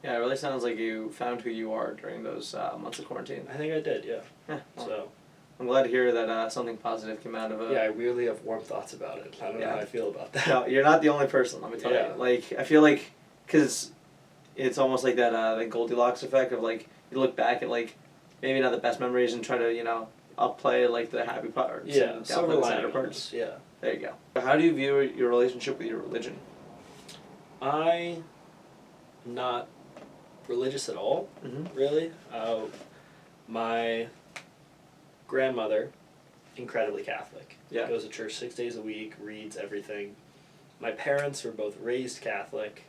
Yeah, it really sounds like you found who you are during those months of quarantine. I think I did, yeah. Yeah. Well, So I'm glad to hear that something positive came out of it. yeah, I weirdly have warm thoughts about it. I don't know how I feel about that. No, you're not the only person, let me tell Yeah. you. Like, I feel like, because it's almost like that the Goldilocks effect of, like, you look back at, like, maybe not the best memories and try to, upplay, like, the happy parts. Yeah, and silver downplay the sadder lining parts. almost, yeah. There you go. How do you view your relationship with your religion? I'm not religious at all, Mm-hmm. really. My grandmother, incredibly Catholic. Yeah. Goes to church 6 days a week, reads everything. My parents were both raised Catholic.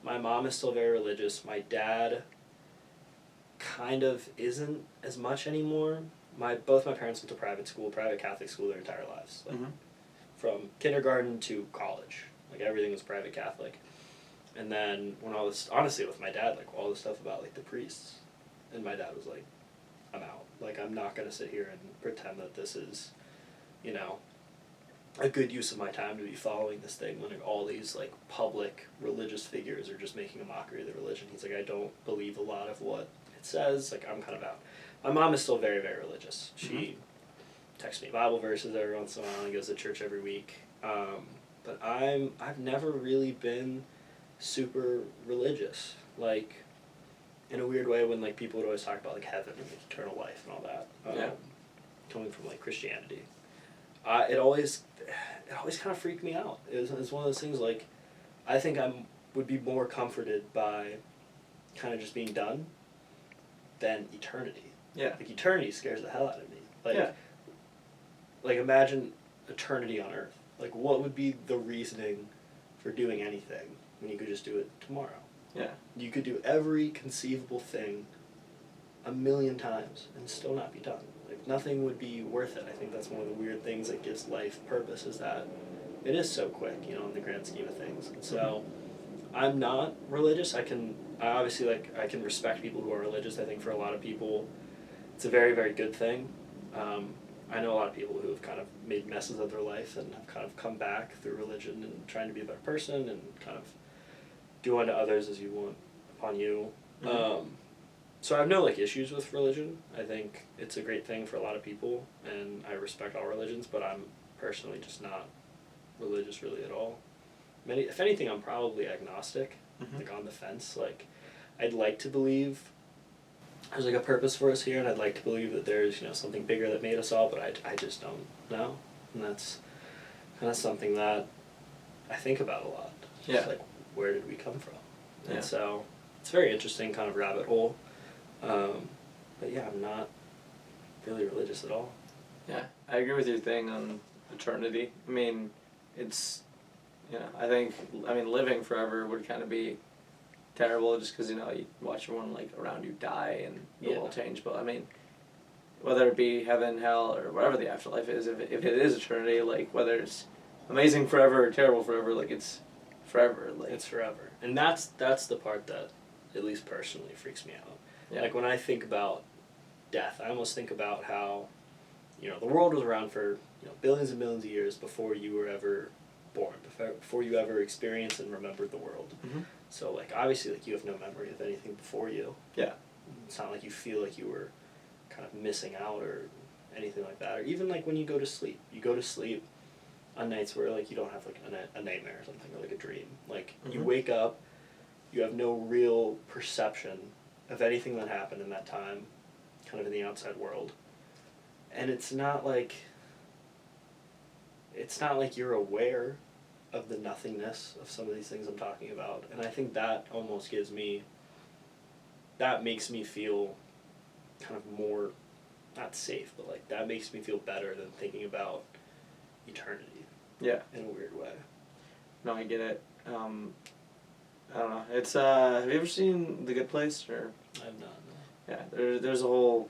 My mom is still very religious. My dad kind of isn't as much anymore. Both my parents went to private Catholic school their entire lives. Like, Mm-hmm. from kindergarten to college. Like everything was private Catholic. And then when all this, honestly with my dad, like all the stuff about like the priests, and my dad was like, I'm out. Like I'm not going to sit here and pretend that this is, a good use of my time to be following this thing when all these like public religious figures are just making a mockery of the religion. He's like, I don't believe a lot of what it says. Like I'm kind of out. My mom is still very, very religious. She texts me Bible verses every once in a while and goes to church every week. But I've never really been super religious. Like, in a weird way, when like people would always talk about like heaven and like eternal life and all that, coming from like Christianity, it always kind of freaked me out. It was one of those things like, I think would be more comforted by kind of just being done than eternity. Yeah. Like eternity scares the hell out of me. Like, Yeah. like imagine eternity on Earth. Like what would be the reasoning for doing anything when you could just do it tomorrow? Yeah. You could do every conceivable thing a million times and still not be done. Like, nothing would be worth it. I think that's one of the weird things that gives life purpose, is that it is so quick, you know, in the grand scheme of things. And so I'm not religious. I obviously, like, I can respect people who are religious. I think for a lot of people it's a very, very good thing. I know a lot of people who have kind of made messes of their life and have kind of come back through religion and trying to be a better person and kind of do unto others as you want upon you. So I have no, like, issues with religion. I think it's a great thing for a lot of people, and I respect all religions, but I'm personally just not religious really at all. If anything, I'm probably agnostic, like on the fence. Like, I'd like to believe there's like a purpose for us here, and I'd like to believe that there's, you know, something bigger that made us all, but I just don't know. And that's kind of something that I think about a lot. Yeah. Just like, where did we come from? And Yeah. so it's a very interesting kind of rabbit hole. But yeah, I'm not really religious at all. Yeah, I agree with your thing on eternity. I mean, it's, you know, I mean, living forever would kind of be terrible just because, you know, you watch everyone, like, around you die and the world change. But, I mean, whether it be heaven, hell, or whatever the afterlife is, if it is eternity, like, whether it's amazing forever or terrible forever, like, it's forever. Like, it's forever. And that's the part that, at least personally, freaks me out. Yeah. Like, when I think about death, I almost think about how, you know, the world was around for, you know, billions and billions of years before you were ever born, before you ever experienced and remembered the world. So, like, obviously, like, you have no memory of anything before you. Yeah. It's not like you feel like you were kind of missing out or anything like that. Or even, like, when you go to sleep. You go to sleep on nights where, like, you don't have, like, a nightmare or something, or, like, a dream. Like, you wake up, you have no real perception of anything that happened in that time, kind of in the outside world. And it's not like you're aware of the nothingness of some of these things I'm talking about. And I think that almost makes me feel kind of more, not safe, but, like, that makes me feel better than thinking about eternity. Yeah. In a weird way. No, I get it. I don't know. It's, have you ever seen The Good Place? Or? I have not, no. Yeah, there's a whole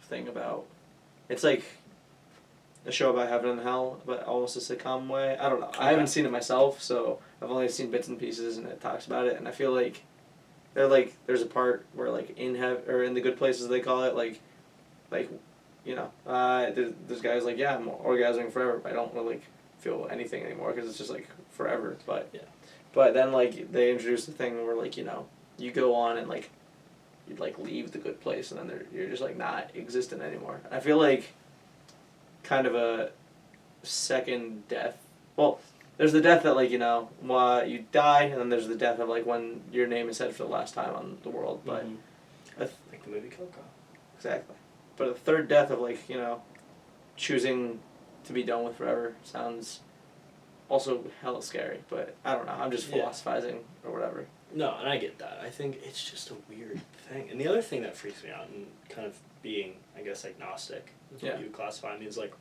thing about, it's like a show about heaven and hell, but almost a sitcom way. I don't know. I haven't seen it myself, so I've only seen bits and pieces, and it talks about it, and I feel like there's a part where, like, in heaven, or in The Good Place as they call it, like you know, there's guys like, yeah, I'm orgasming forever, but I don't really, like, feel anything anymore because it's just, like, forever. But but then, like, they introduce the thing where, like, you know, you go on and, like, you'd, like, leave the good place, and then you're just, like, not existent anymore. I feel like kind of a second death. Well, there's the death that, like, you know, you die, and then there's the death of, like, when your name is said for the last time on the world. But like the movie Coco. Exactly. But a third death of, like, you know, choosing to be done with forever sounds also hella scary. But I don't know. I'm just philosophizing or whatever. No, and I get that. I think it's just a weird thing. And the other thing that freaks me out, and kind of being, I guess, agnostic, is what you would classify me, is, like,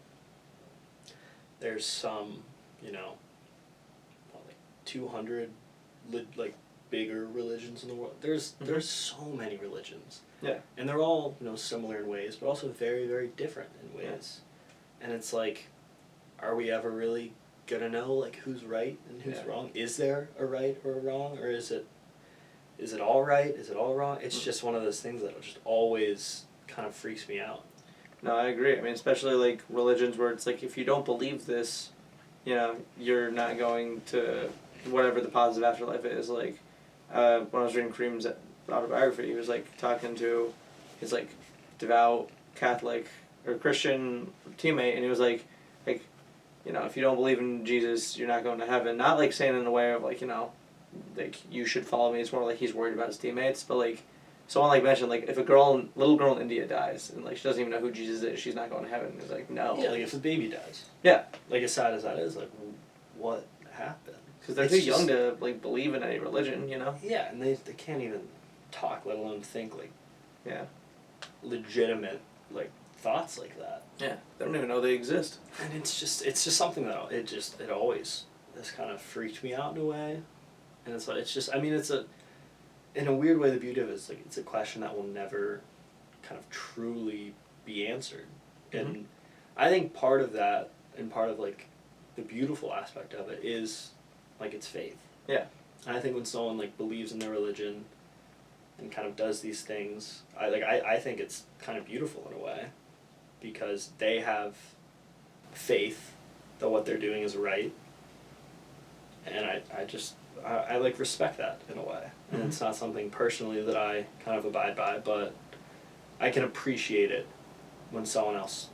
there's some, you know, like 200, like, bigger religions in the world. There's so many religions. Yeah. And they're all, you know, similar in ways, but also very, very different in ways. And it's like, are we ever really gonna know, like, who's right and who's wrong? Is there a right or a wrong, or is it all right? Is it all wrong? It's just one of those things that just always kind of freaks me out. No, I agree. I mean, especially, like, religions where it's like, if you don't believe this, you know, you're not going to whatever the positive afterlife is. Like, when I was reading Kareem's autobiography, he was, like, talking to his, like, devout Catholic or Christian teammate, and he was like, you know, if you don't believe in Jesus, you're not going to heaven. Not, like, saying in a way of, like, you know, like, you should follow me. It's more like he's worried about his teammates. But, like, someone, like, mentioned, like, if a little girl in India dies, and, like, she doesn't even know who Jesus is, she's not going to heaven. It's like, no. Yeah, like, if a baby dies. Yeah. Like, as sad as that is, like, what happened? Because they're too young to, like, believe in any religion, you know? Yeah, and they can't even talk, let alone think, like, legitimate, like, thoughts like that. Yeah, they don't even know they exist. And it's just something that it always has kind of freaked me out in a way. And it's just, I mean, in a weird way, the beauty of it is, like, it's a question that will never kind of truly be answered. And I think part of that, and part of like the beautiful aspect of it, is like it's faith. Yeah. And I think when someone like believes in their religion and kind of does these things, I think it's kind of beautiful in a way, because they have faith that what they're doing is right, and I like respect that in a way. And it's not something personally that I kind of abide by, but I can appreciate it when someone else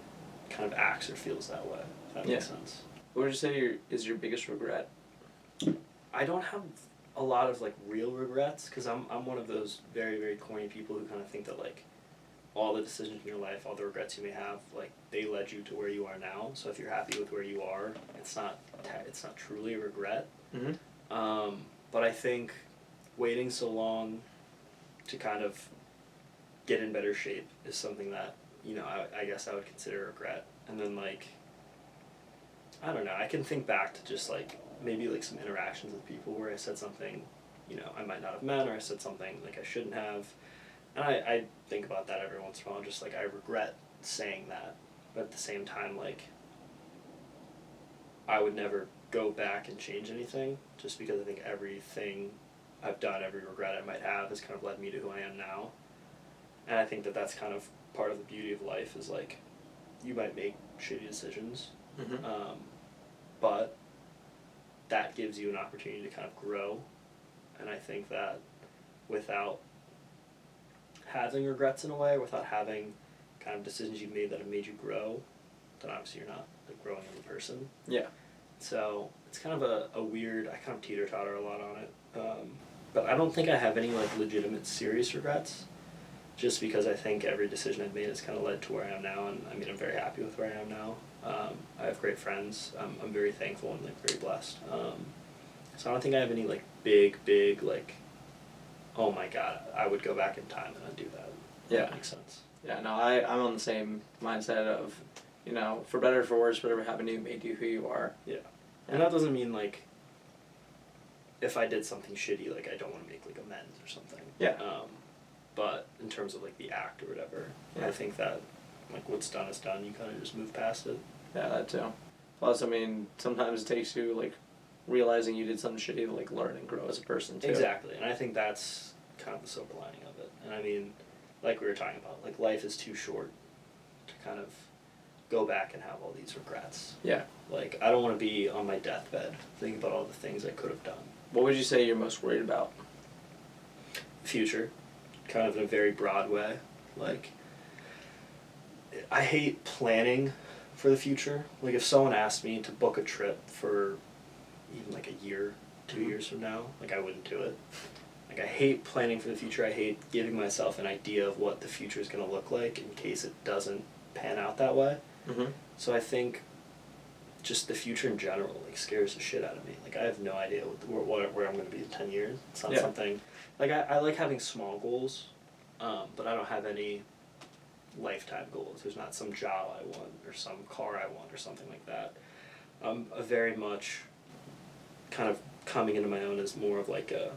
kind of acts or feels that way, if that makes sense. What would you say is your biggest regret? I don't have a lot of like real regrets, because I'm one of those very, very corny people who kind of think that like all the decisions in your life, all the regrets you may have, like they led you to where you are now. So if you're happy with where you are, it's not truly a regret. But I think waiting so long to kind of get in better shape is something that, you know, I guess I would consider a regret. And then like, I don't know, I can think back to just like maybe like some interactions with people where I said something, you know, I might not have meant, or I said something like I shouldn't have. And I think about that every once in a while, just like I regret saying that. But at the same time, like, I would never go back and change anything, just because I think everything I've done, every regret I might have, has kind of led me to who I am now. And I think that that's kind of part of the beauty of life, is like, you might make shitty decisions, but that gives you an opportunity to kind of grow. And I think that without having regrets in a way, without having kind of decisions you've made that have made you grow, then obviously you're not like growing as a person. Yeah. So it's kind of a weird, I kind of teeter-totter a lot on it. But I don't think I have any like legitimate serious regrets, just because I think every decision I've made has kind of led to where I am now, and I mean I'm very happy with where I am now. I have great friends. I'm very thankful and like very blessed. So I don't think I have any like big like, oh my god, I would go back in time and undo that. Yeah. That makes sense. Yeah, no, I'm on the same mindset of, you know, for better or for worse, whatever happened to you made you who you are. Yeah. And that doesn't mean like, if I did something shitty, like I don't want to make like amends or something. Yeah. But in terms of like the act or whatever, Yeah. I think that like what's done is done. You kind of just move past it. Yeah, that too. Plus, I mean, sometimes it takes you like realizing you did something shitty to like learn and grow as a person too. Exactly, and I think that's kind of the silver lining of it. And I mean, like we were talking about, like life is too short to kind of go back and have all these regrets. Yeah. Like I don't want to be on my deathbed thinking about all the things I could have done. What would you say you're most worried about? Future, kind of in a very broad way. Like, I hate planning for the future. Like if someone asked me to book a trip for even like a year, 2 years from now, like I wouldn't do it. Like I hate planning for the future. I hate giving myself an idea of what the future is going to look like in case it doesn't pan out that way. So I think just the future in general like scares the shit out of me. Like I have no idea where I'm going to be in 10 years. It's not something, like I like having small goals, but I don't have any lifetime goals. There's not some job I want or some car I want or something like that. I'm a very much kind of coming into my own as more of like a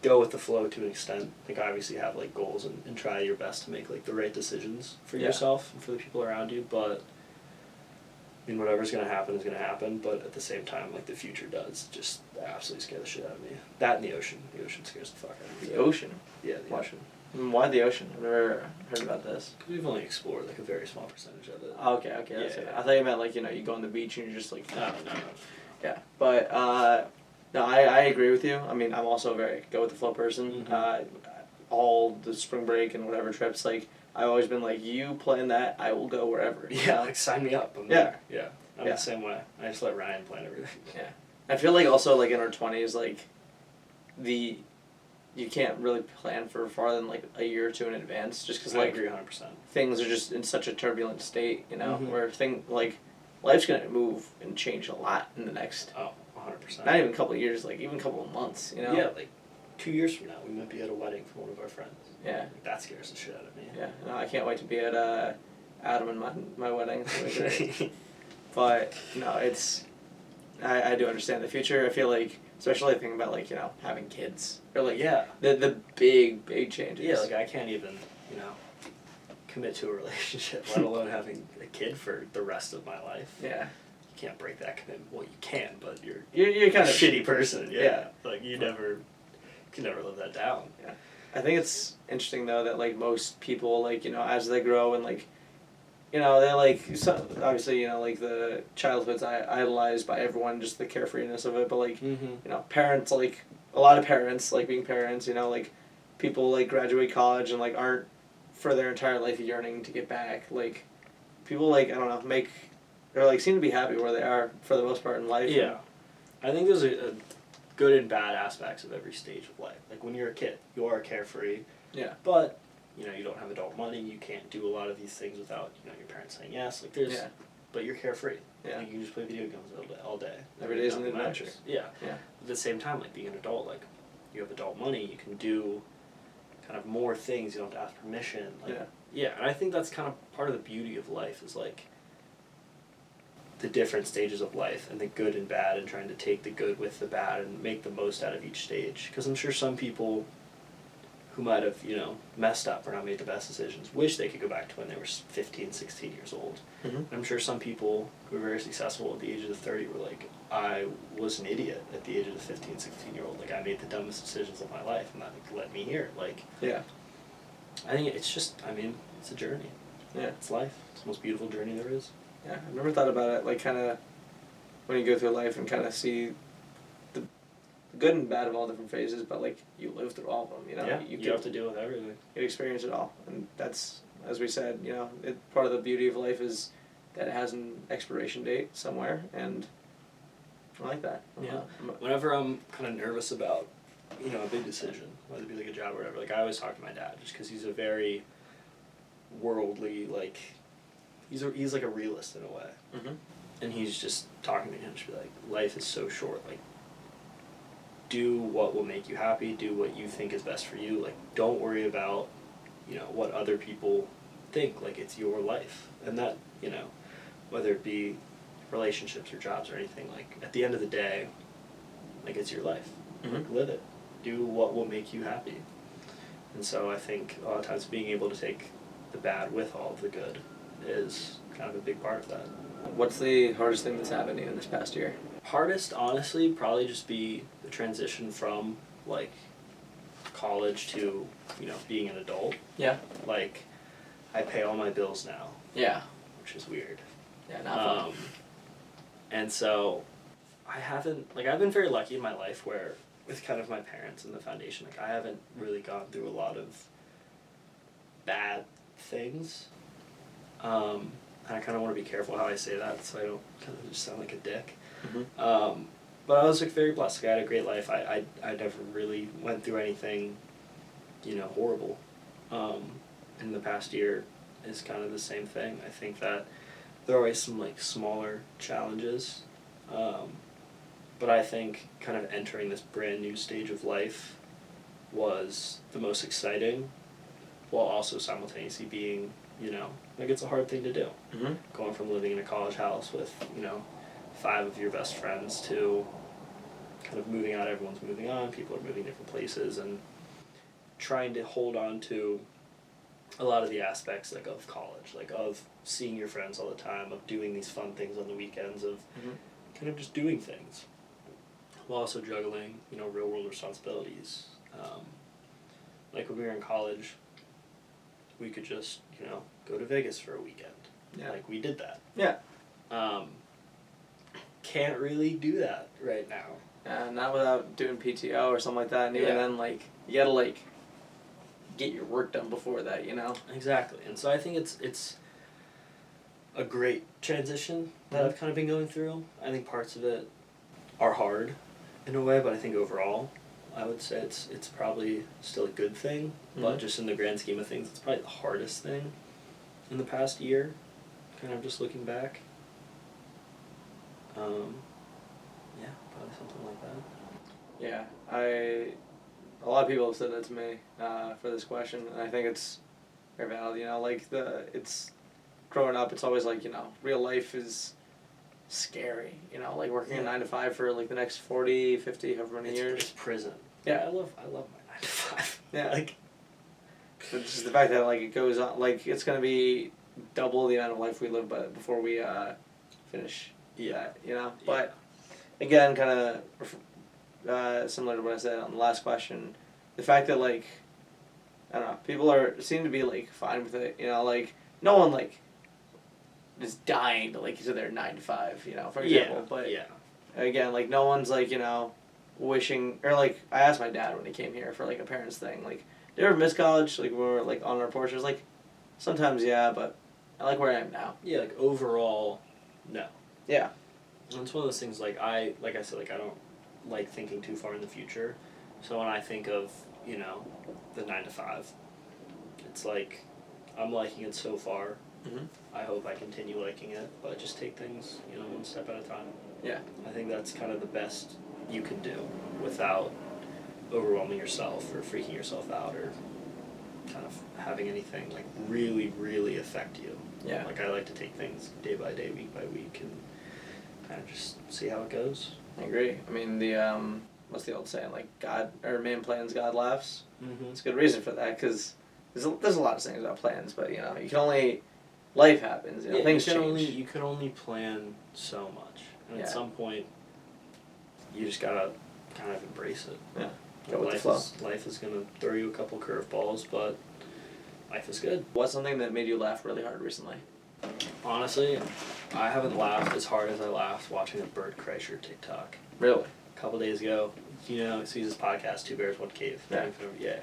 go with the flow to an extent. Like obviously have like goals and try your best to make like the right decisions for yourself and for the people around you, but I mean whatever's gonna happen is gonna happen, but at the same time like the future does just absolutely scare the shit out of me. That and the ocean. The ocean scares the fuck out of me. The ocean? Yeah, the ocean. Why the ocean? I've never heard about this. Because we've only explored like a very small percentage of it. Okay, that's it. I thought you meant like, you know, you go on the beach and you're just like, No. Yeah, but no, I agree with you. I mean, I'm also a very go with the flow person. All the spring break and whatever trips, like I've always been like, you plan that, I will go wherever. Yeah, like sign me up. I'm there. Yeah, I'm the same way. I just let Ryan plan everything. Yeah, I feel like also like in our 20s, like you can't really plan for farther than like a year or two in advance, just because like I agree 100%. things are just in such a turbulent state, you know, where life's gonna move and change a lot in the next 100%. not even a couple of years, like even a couple of months, you know. Yeah, like 2 years from now, we might be at a wedding for one of our friends. Yeah. Like, that scares the shit out of me. Yeah, no, I can't wait to be at Adam and my wedding. It's gonna be great. But no, it's I do understand the future. I feel like, especially thinking about like, you know, having kids or like the big changes. Yeah, like I can't even, you know, commit to a relationship, let alone having a kid for the rest of my life. Yeah. You can't break that commitment. Well, you can, but you're Kind a of shitty person. Yeah. Yeah. Like you can never live that down. Yeah. I think it's interesting though that like most people like, you know, as they grow and like, you know, they like obviously, you know, like the childhood's idolized by everyone, just the carefreeness of it, but like, Mm-hmm. you know, parents, like a lot of parents like being parents, you know, like people like graduate college and like aren't for their entire life yearning to get back. Like people like, I don't know, or like seem to be happy where they are for the most part in life. Yeah. I think there's a good and bad aspects of every stage of life. Like when you're a kid, you are carefree. Yeah. But, you know, you don't have adult money, you can't do a lot of these things without, you know, your parents saying yes. Like there's but you're carefree. Yeah. Like, you can just play video games all day. Every day's an adventure. Yeah. Yeah. At the same time, like being an adult, like you have adult money, you can do kind of more things, you don't have to ask permission. Like, yeah, and I think that's kind of part of the beauty of life is like the different stages of life and the good and bad and trying to take the good with the bad and make the most out of each stage. Because I'm sure some people who might have, you know, messed up or not made the best decisions wish they could go back to when they were 15, 16 years old. Mm-hmm. I'm sure some people who were very successful at the age of 30 were like, I was an idiot at the age of the 15, 16-year-old. Like, I made the dumbest decisions of my life, and that led me here. Like, Yeah. I think it's just, I mean, it's a journey. Yeah. It's life. It's the most beautiful journey there is. Yeah. I've never thought about it, like, kind of when you go through life and kind of see the good and bad of all different phases, but, like, you live through all of them, you know? Yeah, you have to deal with everything. You experience it all. And that's, as we said, you know, part of the beauty of life is that it has an expiration date somewhere, and I like that. Yeah. Whenever I'm kind of nervous about, you know, a big decision, whether it be like a job or whatever, like I always talk to my dad just because he's a very worldly, like, he's like a realist in a way. Mm-hmm. And he's just talking to me and just be like, life is so short, like, do what will make you happy, do what you think is best for you, like, don't worry about, you know, what other people think, like, it's your life. And that, you know, whether it be relationships or jobs or anything, like at the end of the day, like it's your life. Mm-hmm. Like, live it. Do what will make you happy. And so I think a lot of times being able to take the bad with all of the good is kind of a big part of that. What's the hardest thing that's happened to you in this past year? Hardest, honestly, probably just be the transition from like college to, you know, being an adult. Yeah. Like, I pay all my bills now. Yeah. Which is weird. Yeah, not fun. And so, I've been very lucky in my life where, with kind of my parents and the foundation, like, I haven't really gone through a lot of bad things. And I kind of want to be careful how I say that so I don't kind of just sound like a dick. Mm-hmm. But I was, like, very blessed. Like, I had a great life. I never really went through anything, you know, horrible. In the past year is kind of the same thing. I think that there are always some, like, smaller challenges, but I think kind of entering this brand new stage of life was the most exciting, while also simultaneously being, you know, like, it's a hard thing to do. Mm-hmm. Going from living in a college house with, you know, 5 of your best friends to kind of moving out, everyone's moving on, people are moving different places, and trying to hold on to a lot of the aspects, like, of college, like, of seeing your friends all the time, of doing these fun things on the weekends, of kind of just doing things, while also juggling, you know, real world responsibilities. Like, when we were in college, we could just, you know, go to Vegas for a weekend. Yeah. Like, we did that. Yeah. Can't really do that right now. Not without doing PTO or something like that, and even then, like, you gotta, like, get your work done before that, you know? Exactly. And so I think it's a great transition that I've kind of been going through. I think parts of it are hard in a way, but I think overall, I would say it's probably still a good thing, but just in the grand scheme of things, it's probably the hardest thing in the past year, kind of just looking back. Yeah, probably something like that. Yeah, a lot of people have said that to me for this question, and I think it's very valid. You know, like it's growing up, it's always like, you know, real life is scary. You know, like working a 9 to 5 for like the next 40, 50, however many years. It's prison. Yeah, I love my 9 to 5. Yeah, Like, But just the fact that like it goes on, like it's gonna be double the amount of life we live, but before we finish that, you know. Yeah. But again, kind of similar to what I said on the last question, the fact that like I don't know, people seem to be like fine with it, you know, like no one like is dying to like to their 9 to 5, you know, for example. But again, like no one's like, you know, wishing or like I asked my dad when he came here for like a parents thing, like, did you ever miss college? Like when we were like on our porches, like sometimes yeah, but I like where I am now. Yeah, like overall, no. Yeah. And it's one of those things like I said, like I don't like thinking too far in the future. So when I think of, you know, the 9 to 5, it's like I'm liking it so far. Mhm. I hope I continue liking it, but just take things, you know, one step at a time. Yeah. I think that's kind of the best you can do without overwhelming yourself or freaking yourself out or kind of having anything like really, really affect you. Yeah. Like I like to take things day by day, week by week, and kind of just see how it goes. I agree. I mean the what's the old saying, like God or man plans, God laughs. Mm-hmm. It's a good reason for that because there's a lot of things about plans, but you know you can only life happens. You know, things change. You can only plan so much, and at Yeah. some point, you just gotta kind of embrace it. Yeah. Go with the flow. Life is gonna throw you a couple curveballs, but life is good. What's something that made you laugh really hard recently? Honestly, I haven't laughed as hard as I laughed watching a Bert Kreischer TikTok. Really? A couple days ago, you know, so he's his podcast, Two Bears, One Cave. Yeah.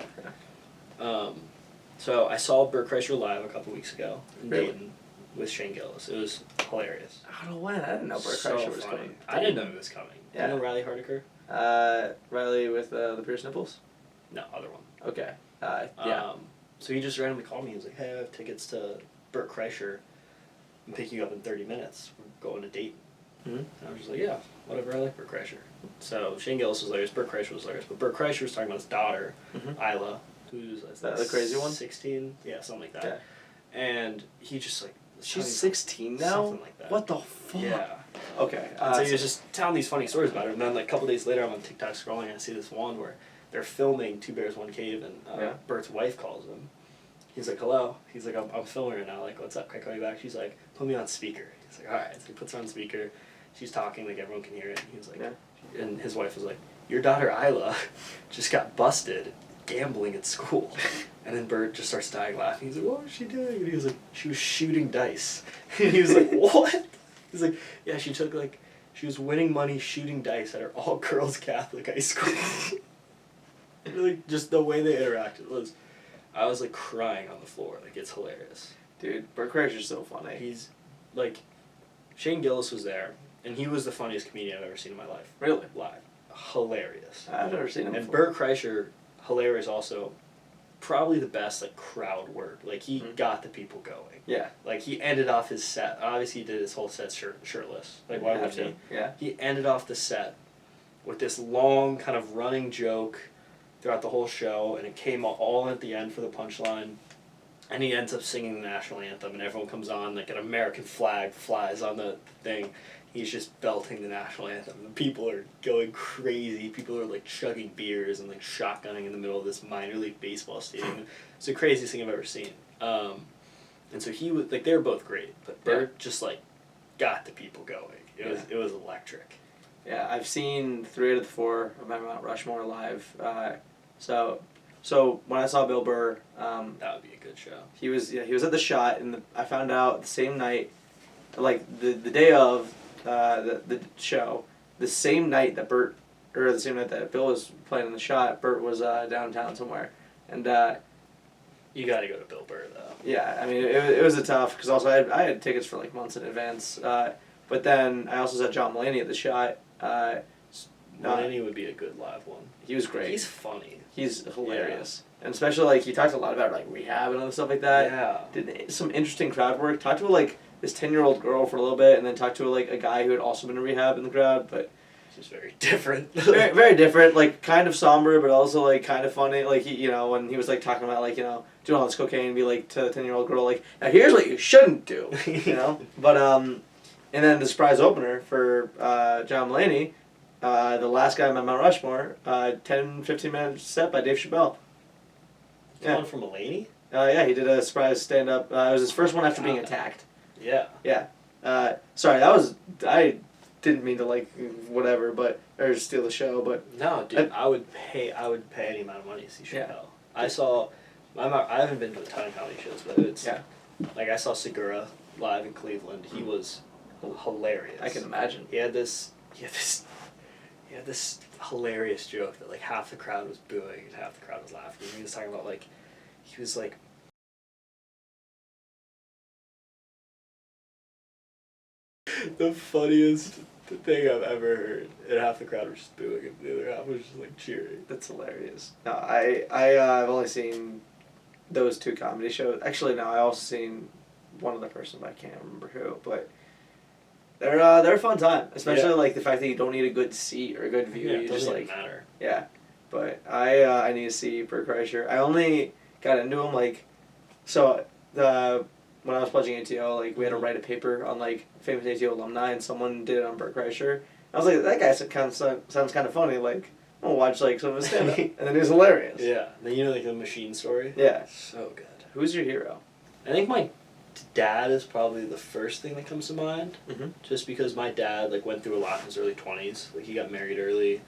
So I saw Bert Kreischer live a couple weeks ago in Really? Dayton with Shane Gillis. It was hilarious. I don't know when. I didn't know Bert So Kreischer was funny. coming. I didn't know he was coming. Yeah. You know Riley Hardiker? Riley with the pierced nipples? No, other one. Okay. Yeah. So he just randomly called me. He was like, "Hey, I have tickets to Bert Kreischer. I'm picking you up in 30 minutes. We're going to Dayton." Mm-hmm. And I was just like, "Yeah, whatever. I like Bert Kreischer." So Shane Gillis was hilarious. Bert Kreischer was hilarious. But Bert Kreischer was talking about his daughter, Mhm. Isla, who's The crazy one? 16. Yeah, something like that. Yeah. And he just like She's 16 now? Something like that. What the fuck? Yeah. Okay. And so he was just telling these funny stories about it. And then like a couple days later, I'm on TikTok scrolling and I see this one where they're filming Two Bears, One Cave, and Yeah. Bert's wife calls him. He's like, "Hello." He's like, I'm filming right now. Like, "What's up? Can I call you back?" She's like, "Put me on speaker." He's like, "All right." So he puts her on speaker. She's talking, like everyone can hear it. And he's like, Yeah. and his wife was like, "Your daughter Isla just got busted gambling at school." And then Bert just starts dying laughing. He's like, "What was she doing?" And he was like, "She was shooting dice." And he was like, "What?" He's like, "Yeah, she was winning money shooting dice at her all-girls Catholic high school." Like, just the way they interacted was, I was like crying on the floor. Like, it's hilarious. Dude, Bert Kreischer's so funny. He's, like, Shane Gillis was there, and he was the funniest comedian I've ever seen in my life. Really? Live. Hilarious. I've never seen him And before. Bert Kreischer, hilarious also, probably the best, like, crowd work. Like, he got the people going. Yeah. Like, he ended off his set. Obviously, he did his whole set shirtless. Like, why would he? Yeah. He ended off the set with this long kind of running joke throughout the whole show, and it came all at the end for the punchline. And he ends up singing the national anthem, and everyone comes on, like an American flag flies on the thing. He's just belting the national anthem. The people are going crazy. People are like chugging beers and like shotgunning in the middle of this minor league baseball stadium. It's the craziest thing I've ever seen. And so he was like, they were both great, but Bert just like got the people going. It was electric. Yeah, I've seen 3 out of the 4 of my Mount Rushmore live. So when I saw Bill Burr, That would be a good show. he was at the shot, and I found out the same night, like the day of the show, the same night that the same night that Bill was playing in the shot, Bert was downtown somewhere, and You got to go to Bill Burr though. yeah, I mean it was a tough because also I had tickets for like months in advance, but then I also saw John Mulaney at the shot. Mulaney would be a good live one. He was great. He's funny. He's hilarious. And especially, like, he talks a lot about, like, rehab and other stuff like that. Yeah. Did some interesting crowd work. Talked to, like, this 10-year-old girl for a little bit, and then talked to, like, a guy who had also been in rehab in the crowd, but... It's just very different. very, very different. Like, kind of somber, but also, like, kind of funny. Like, he, you know, when he was, like, talking about, like, you know, doing all this cocaine, be like, to the 10-year-old girl, like, now here's what you shouldn't do, you know? But, and then the surprise opener for John Mulaney, the last guy on my Mount Rushmore, 10-15 minute set by Dave Chappelle. The one from Mulaney? Yeah, he did a surprise stand-up. It was his first one after being attacked. Yeah. Yeah. Sorry, I didn't mean to whatever, or steal the show, but No, dude, I would pay any amount of money to see Chappelle. I haven't been to a ton of comedy shows, but it's like I saw Segura live in Cleveland. He was hilarious. I can imagine. He had this hilarious joke that like half the crowd was booing and half the crowd was laughing. He was talking about he was like the funniest thing I've ever heard, and half the crowd was just booing and the other half was just like cheering. That's hilarious. No, I've only seen those two comedy shows. Actually, no, I also seen one other person, but I can't remember who. But they're a fun time, especially the fact that you don't need a good seat or a good view. Yeah, You it just doesn't matter. Yeah, but I need to see Bert Kreischer. I only got into him when I was pledging ATO, we had to write a paper on famous ATO alumni, and someone did it on Bert Kreischer. I was like, that guy sounds kind of funny. I'll watch some of his stand up, and then he was hilarious. Yeah, then the machine story. Yeah, so good. Who's your hero? I think my dad is probably the first thing that comes to mind. Mm-hmm. Just because my dad went through a lot in his early 20s. He got married early.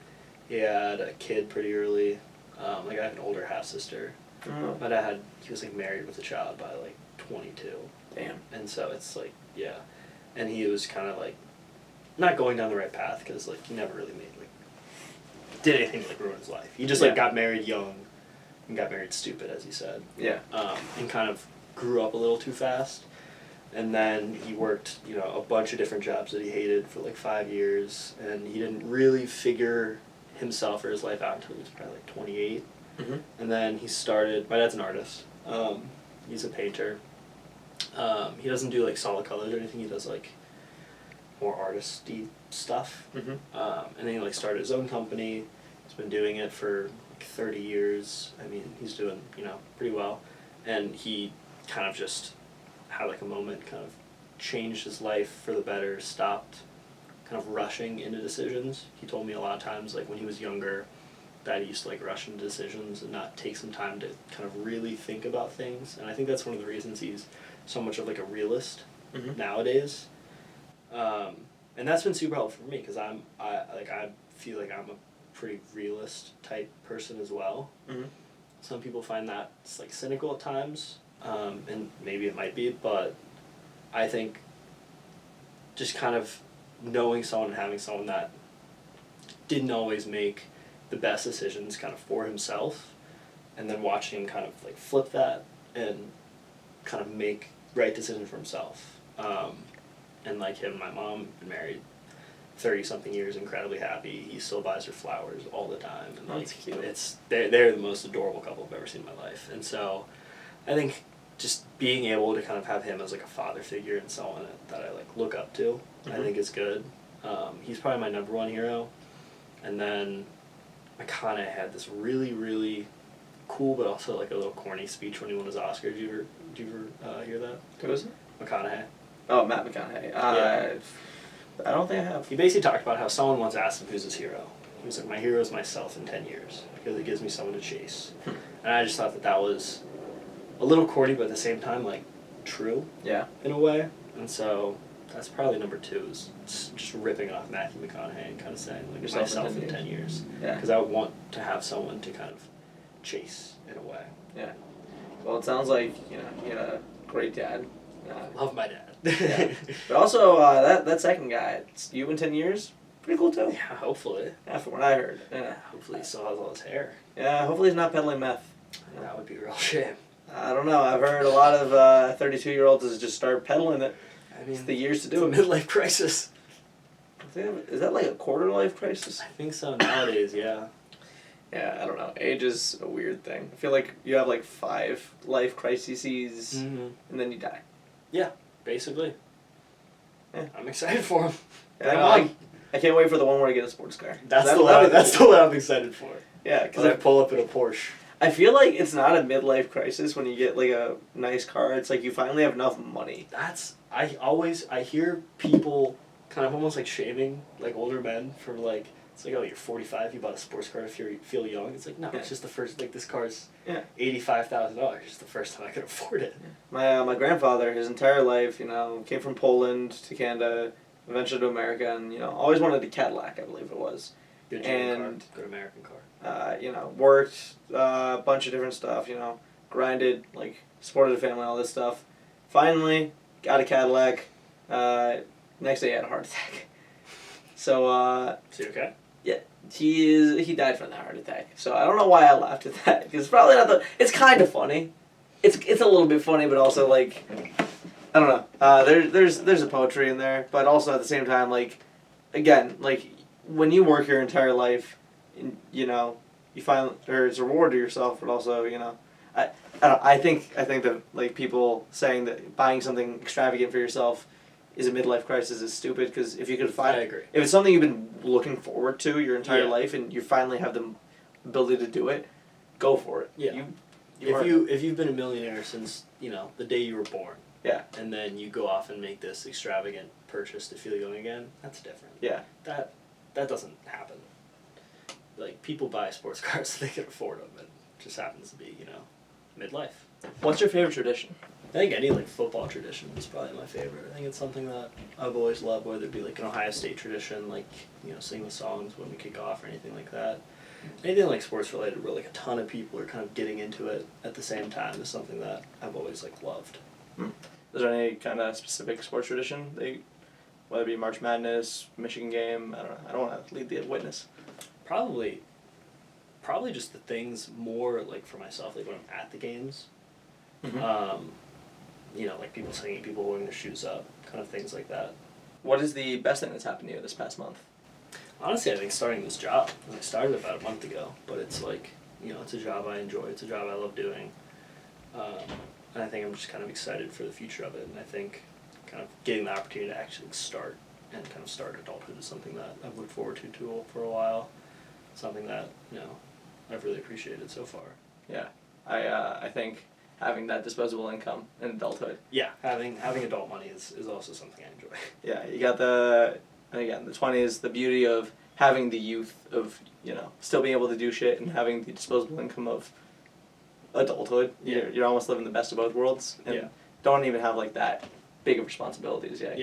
He had a kid pretty early. I have an older half sister. Oh. My dad he was married with a child by 22. Damn. And so it's and he was kind of not going down the right path because he never really did anything to ruin his life. He just got married young and got married stupid, as he said. Yeah. And kind of grew up a little too fast. And then he worked, a bunch of different jobs that he hated for 5 years, and he didn't really figure himself or his life out until he was probably 28. Mm-hmm. And then he started. My dad's an artist. He's a painter. He doesn't do solid colors or anything. He does more artisty stuff. Mm-hmm. And then he started his own company. He's been doing it for 30 years. I mean, he's doing pretty well. And he kind of just had a moment, kind of changed his life for the better. Stopped kind of rushing into decisions. He told me a lot of times when he was younger that he used to rush into decisions and not take some time to kind of really think about things. And I think that's one of the reasons he's so much of a realist nowadays. And that's been super helpful for me because I feel like I'm a pretty realist type person as well. Mm-hmm. Some people find that it's cynical at times, and maybe it might be, but I think just kind of knowing someone and having someone that didn't always make the best decisions kind of for himself, and then watching him kind of flip that and kind of make right decisions for himself. And him and my mom have been married 30-something years, incredibly happy. He still buys her flowers all the time. And That's cute. They're the most adorable couple I've ever seen in my life. And so I think just being able to kind of have him as a father figure and someone that I look up to, I think is good. He's probably my number one hero. And then McConaughey had this really, really cool but also a little corny speech when he won his Oscar. Did you ever hear that? Who is it? McConaughey. Oh, Matt McConaughey. I don't think I have. He basically talked about how someone once asked him who's his hero. He was my hero is myself in 10 years because it gives me someone to chase. And I just thought that was a little corny, but at the same time, true. Yeah. In a way. And so that's probably number 2 is just ripping off Matthew McConaughey and kind of saying myself in 10 years. Yeah. Because I want to have someone to kind of chase in a way. Yeah. Well, it sounds like you had a great dad. Love my dad. Yeah. But also that second guy, it's you in 10 years, pretty cool too. Yeah, hopefully. Yeah, from what I heard. Yeah. Hopefully he still has all his hair. Yeah, hopefully he's not peddling meth. That would be a real shame. I don't know. I've heard a lot of 32-year-olds just start peddling it. I mean, it's the years to it's do a it. midlife crisis. Is that a quarter-life crisis? I think so nowadays, yeah. Yeah, I don't know. Age is a weird thing. I feel like you have 5 life crises, and then you die. Yeah, basically. Yeah. I'm excited for him. Yeah, I can't wait for the one where I get a sports car. That's the one I'm excited for. Yeah, because I pull up in a Porsche. I feel like it's not a midlife crisis when you get a nice car. It's you finally have enough money. I hear people kind of almost shaming older men for It's like, oh, you're 45, you bought a sports car to feel young. It's like, no, Yeah. it's just the first, like, this car's Yeah. $85,000. It's the first time I could afford it. My grandfather, his entire life, came from Poland to Canada, eventually to America, and always wanted a Cadillac, I believe it was. Good German car, And good American car. Worked a bunch of different stuff. Grinded, supported a family, all this stuff. Finally, got a Cadillac. Next day, he had a heart attack. So Is he okay? he died from that heart attack. So I don't know why I laughed at that, because it's probably not the. It's kind of funny. It's a little bit funny, but also I don't know. There's a poetry in there, but also at the same time, again, when you work your entire life, you find it's a reward to yourself, but also I think that people saying that buying something extravagant for yourself is a midlife crisis is stupid, because if you could find I agree. if it's something you've been looking forward to your entire Yeah. life and you finally have the ability to do it, go for it. Yeah. You If you've been a millionaire since the day you were born, Yeah. and then you go off and make this extravagant purchase to feel young again, that's different. Yeah. That doesn't happen. People buy sports cars so they can afford them. It just happens to be midlife. What's your favorite tradition? I think any football tradition is probably my favorite. I think it's something that I've always loved, whether it be an Ohio State tradition, sing the songs when we kick off or anything like that. Anything sports related where a ton of people are kind of getting into it at the same time is something that I've always loved. Is there any kind of specific sports tradition whether it be March Madness, Michigan game? I don't know. I don't want to lead the witness. Probably just the things more for myself, when I'm at the games. Mm-hmm. People singing, people holding their shoes up, kind of things like that. What is the best thing that's happened to you this past month? Honestly, I think starting this job. I started about a month ago, but it's it's a job I enjoy. It's a job I love doing. And I think I'm just kind of excited for the future of it. And I think kind of getting the opportunity to actually start adulthood is something that I've looked forward to for a while. Something that, I've really appreciated so far. Yeah. I think having that disposable income in adulthood. Yeah, having adult money is also something I enjoy. Yeah, you got the 20s, the beauty of having the youth of, still being able to do shit and having the disposable income of adulthood. Yeah. You're almost living the best of both worlds. And Yeah. don't even have that big of responsibilities yet,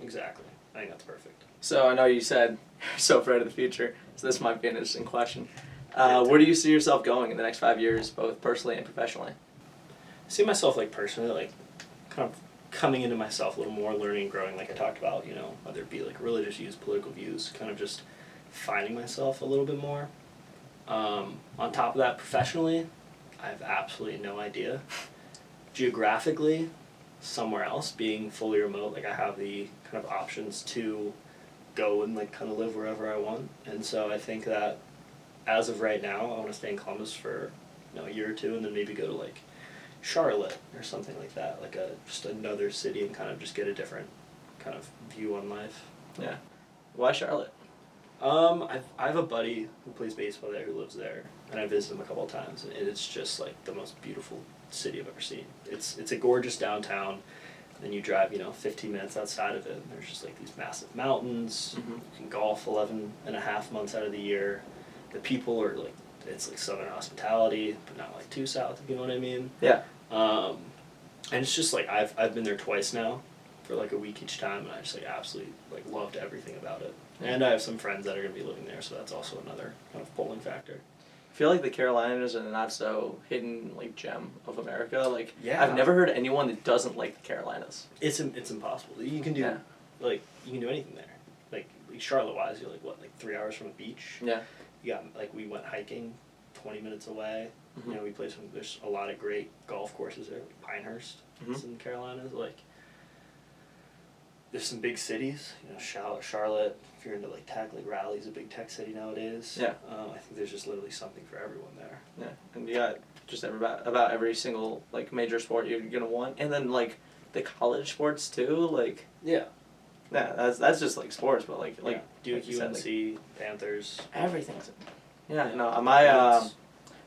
Exactly. I think that's perfect. So I know you said you're so afraid of the future, so this might be an interesting question. Where do you see yourself going in the next 5 years, both personally and professionally? I see myself personally kind of coming into myself a little more, learning and growing, like I talked about, whether it be religious views, political views, kind of just finding myself a little bit more. On top of that, professionally, I have absolutely no idea. Geographically, somewhere else, being fully remote, I have the kind of options to go and kind of live wherever I want. And so I think that as of right now, I want to stay in Columbus for a year or two, and then maybe go to Charlotte or something like that, just another city, and kind of just get a different kind of view on life. Yeah. Why Charlotte? I have a buddy who plays baseball there, who lives there, and I visited him a couple of times, and it's just the most beautiful city I've ever seen. It's a gorgeous downtown, and then you drive 15 minutes outside of it, and there's just these massive mountains. Mm-hmm. You can golf 11 and a half months out of the year. The people are it's southern hospitality, but not too south, if you know what I mean. Yeah. And it's just I've been there twice now, for a week each time, and I just absolutely loved everything about it. And I have some friends that are gonna be living there, so that's also another kind of pulling factor. I feel like the Carolinas are the not so hidden gem of America. Yeah. I've never heard anyone that doesn't like the Carolinas. It's impossible. You can do Yeah. you can do anything there. Charlotte wise, you're 3 hours from a beach. Yeah. You got we went hiking 20 minutes away. Mm-hmm. We played there's a lot of great golf courses there. Pinehurst is in the Carolinas. There's some big cities, Charlotte, if you're into tech, Raleigh's a big tech city nowadays. Yeah. I think there's just literally something for everyone there. Yeah, and you got just about every single major sport you're gonna want, and then the college sports too. Yeah. Yeah, that's just sports, but Yeah. Duke, you said, UNC, Panthers. everything's. Yeah, Yeah. no, It's-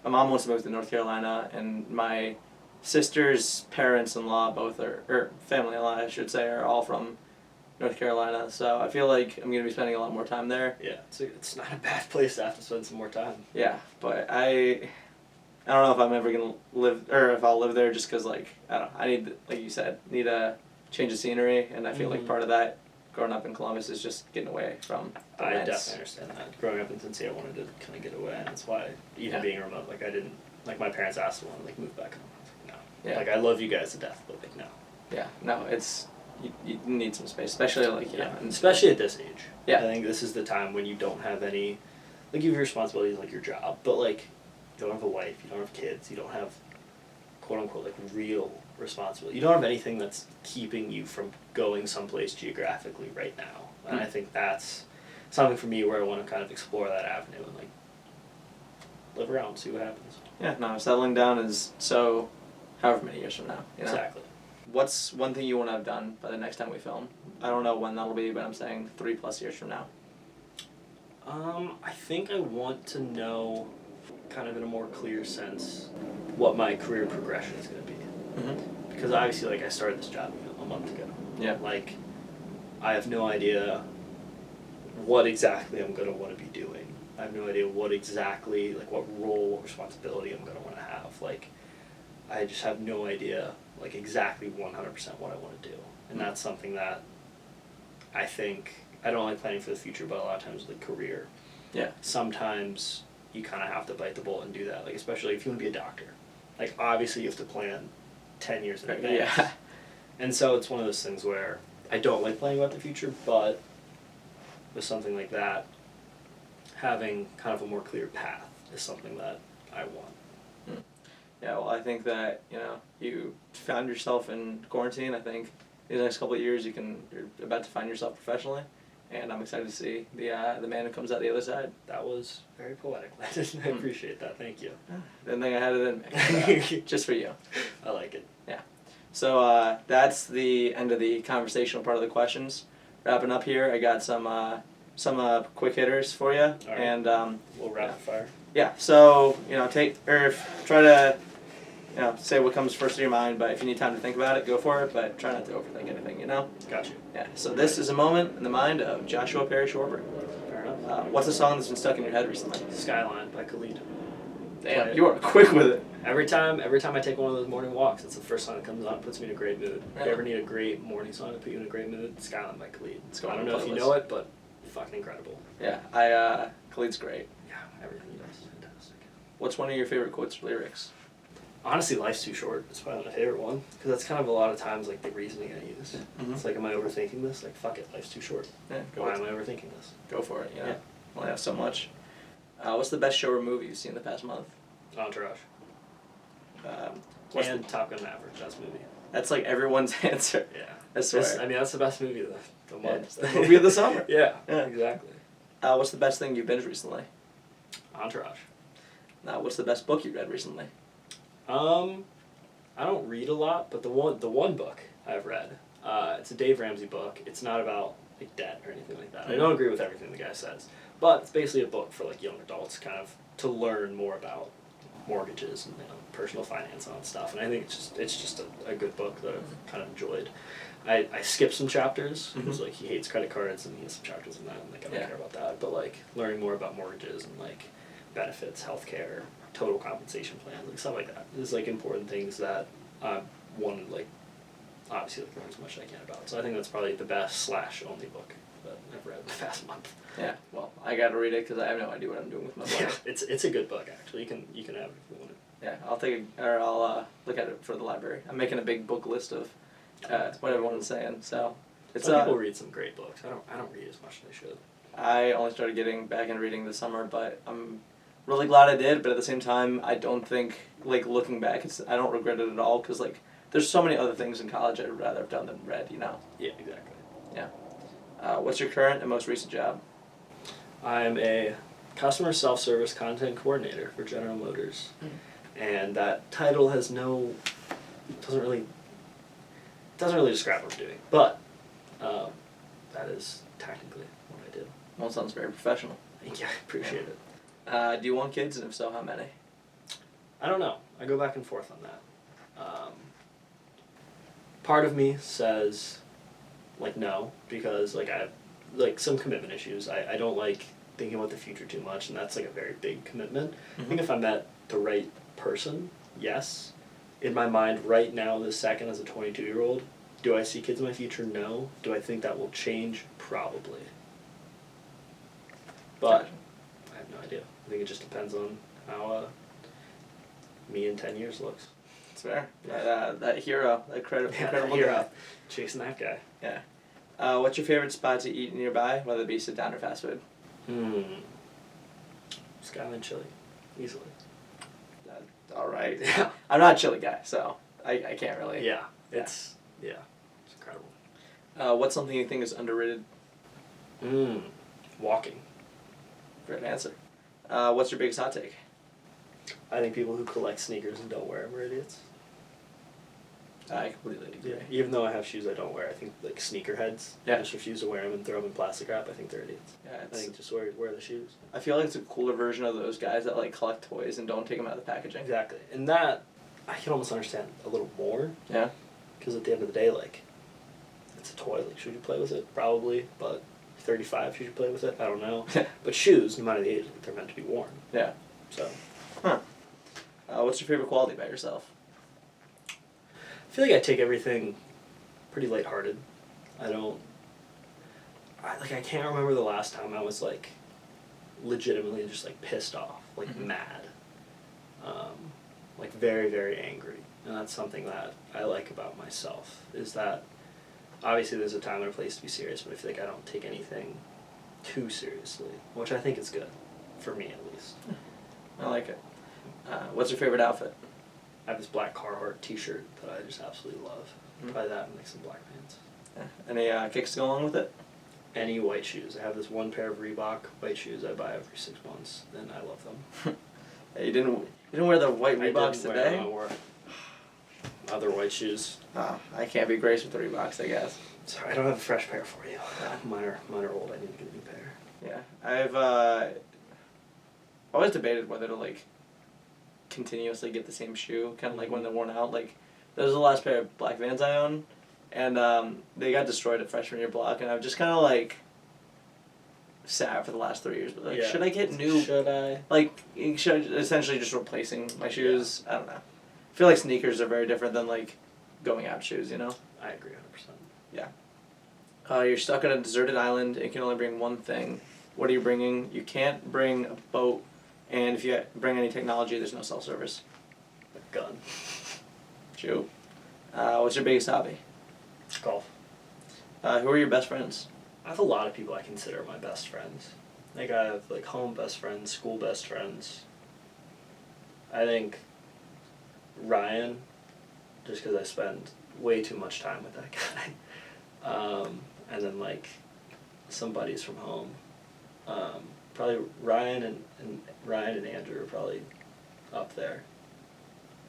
my mom wants to move to North Carolina, and my sister's parents-in-law both or family-in-law I should say, are all from North Carolina. So I feel like I'm gonna be spending a lot more time there. Yeah, it's not a bad place to have to spend some more time. Yeah, but I don't know if I'm ever gonna live or if I'll live there just because like I don't know, I need, like you said, need a change of scenery, and I feel like part of that growing up in Columbus is just getting away from the I rents. definitely understand that. Growing up in Cincy, I wanted to kind of get away, and that's why even Yeah. being remote, like I didn't, like my parents asked me to like move back home. I was like, no. Yeah. Like I love you guys to death, but like no. Yeah, no, it's you need some space, especially like Yeah, and especially at this age. Yeah. I think this is the time when you don't have any, like you have responsibilities like your job, but like you don't have a wife, you don't have kids, you don't have quote unquote like real responsibility. You don't have anything that's keeping you from going someplace geographically right now. And I think that's something for me where I want to kind of explore that avenue and like live around, see what happens. Yeah, no, settling down is so however many years from now. You know? Exactly. What's one thing you want to have done by the next time we film? I don't know when that'll be, but I'm saying 3+ years from now. I think I want to know, kind of in a more clear sense, what my career progression is going to be. Mm-hmm. Because obviously, like, I started this job a month ago. Yeah. Like, I have no idea what exactly I'm going to want to be doing. I have no idea what exactly, like, what role, what responsibility I'm going to want to have. Like, I just have no idea, like, exactly 100% what I want to do. And that's something that I think, I don't like planning for the future, but a lot of times with career, Yeah. sometimes you kind of have to bite the bullet and do that. Like, especially if you want to be a doctor. Like, obviously you have to plan 10 years in advance. Yeah. And so it's one of those things where I don't like planning about the future, but with something like that, having kind of a more clear path is something that I want. Yeah, well, I think that, you know, you found yourself in quarantine. I think in the next couple of years you're about to find yourself professionally, and I'm excited to see the man who comes out the other side. That was very poetic, Landon. I appreciate that. Thank you. Didn't think I had it in me. But, just for you. I like it. So that's the end of the conversational part of the questions. Wrapping up here, I got some quick hitters for you, right. and We'll rapid fire. yeah. So you know, try to say what comes first to your mind. But if you need time to think about it, go for it. But try not to overthink anything. You know. Got you. Yeah. So this is a moment in the mind of Joshua Perry Schwarber. Fair enough. What's a song that's been stuck in your head recently? Skyline by Khalid. Damn, you are quick with it. Every time I take one of those morning walks, it's the first song that comes on. It puts me in a great mood. If you ever need a great morning song to put you in a great mood, Skyline by Khalid. Go I don't on know the if you playlist. know it, but fucking incredible. Yeah, Khalid's great. Yeah, everything he does is fantastic. What's one of your favorite quotes or lyrics? Honestly, Life's Too Short. It's probably my favorite one because that's kind of a lot of times like the reasoning I use. Mhm. It's like, am I overthinking this? Like, fuck it, life's too short. Yeah, Why am I overthinking this? Go for it. You know? Yeah. Only have so much. What's the best show or movie you've seen in the past month? Entourage. What's And Top Gun Maverick, best movie. That's like everyone's answer. Yeah. I swear. That's the best movie of the Yeah, month. it's the movie of the summer. Yeah, Yeah. exactly. What's the best thing you've binged recently? Entourage. What's the best book you read recently? I don't read a lot, but the one book I've read, it's a Dave Ramsey book. It's not about like debt or anything like that. I don't agree with everything the guy says, but it's basically a book for like young adults, kind of to learn more about mortgages and personal finance and all that stuff. And I think it's just a good book that I've kind of enjoyed. I skipped some chapters because like he hates credit cards and he has some chapters in that. And, like I don't care about that, but like learning more about mortgages and like benefits, healthcare, total compensation plans, like stuff like that. There's like important things that I want to like obviously like learn as much as I can about. So I think that's probably the best / only book that I've read in the past month. Yeah. Well, I got to read it because I have no idea what I'm doing with my Yeah, life. it's a good book actually. You can have it if you want it. Yeah. I'll look at it for the library. I'm making a big book list of what everyone's saying. So it's Some people read some great books. I don't read as much as I should. I only started getting back into reading this summer, but I'm really glad I did. But at the same time, I don't think, like, looking back, I don't regret it at all because, like, there's so many other things in college I'd rather have done than read, you know? Yeah, exactly. Yeah. What's your current and most recent job? I'm a customer self-service content coordinator for General Motors, and that title has doesn't really describe what I'm doing, but that is technically what I do. Well, it sounds very professional. Thank you. I appreciate it. Do you want kids, and if so, how many? I don't know. I go back and forth on that. Part of me says, like no, because like I have like some commitment issues. I don't like thinking about the future too much, and that's like a very big commitment. I think if I met the right person, yes. In my mind right now, this second, as a 22-year-old, do I see kids in my future? No. Do I think that will change? Probably. But I have no idea. I think it just depends on how me in 10 years looks. That's fair. That hero, that incredible hero. guy. Chasing that guy. Yeah. What's your favorite spot to eat nearby, whether it be sit down or fast food? Skyline Chili. Easily. All right. Yeah. I'm not a chili guy, so I can't really. Yeah. It's incredible. What's something you think is underrated? Walking. Great answer. What's your biggest hot take? I think people who collect sneakers and don't wear them are idiots. I completely agree. Yeah. Even though I have shoes I don't wear, I think like sneakerheads just refuse to wear them and throw them in plastic wrap. I think they're idiots. Yeah, I think just wear the shoes. I feel like it's a cooler version of those guys that like collect toys and don't take them out of the packaging. Exactly, and that I can almost understand a little more. Yeah. Because at the end of the day, like, it's a toy. Like, should you play with it? Probably, but 35, should you play with it? I don't know. But shoes, no matter the age, they're meant to be worn. Yeah. So. Huh. What's your favorite quality about yourself? I feel like I take everything pretty lighthearted. I can't remember the last time I was, like, legitimately just, like, pissed off, like, mad. Like, very, very angry. And that's something that I like about myself, is that obviously there's a time and a place to be serious, but I feel like I don't take anything too seriously, which I think is good, for me at least. I like it. What's your favorite outfit? I have this black Carhartt t-shirt that I just absolutely love. Probably that and like some black pants. Yeah. Any kicks to go along with it? Any white shoes. I have this one pair of Reebok white shoes I buy every 6 months, and I love them. Hey, you didn't wear the white Reeboks today? I wore other white shoes. I can't be graced with the Reeboks, I guess. Sorry, I don't have a fresh pair for you. Mine are old. I need to get a new pair. Yeah, I've always debated whether to like continuously get the same shoe, kind of like when they're worn out. Like, those are the last pair of black Vans I own, and they got destroyed at freshman year block, and I've just kind of like sad for the last 3 years. But like, should I get new? Should I? Like, should I essentially just replacing my shoes? I don't know. I feel like sneakers are very different than like going out shoes, you know? I agree 100%. You're stuck on a deserted island and you can only bring one thing. What are you bringing? You can't bring a boat, and if you bring any technology, there's no cell service. A gun. Shoot. What's your biggest hobby? Golf. Who are your best friends? I have a lot of people I consider my best friends. Like, I have, like, home best friends, school best friends. I think Ryan, just because I spend way too much time with that guy. And then, like, some buddies from home. Probably Ryan and Andrew are probably up there.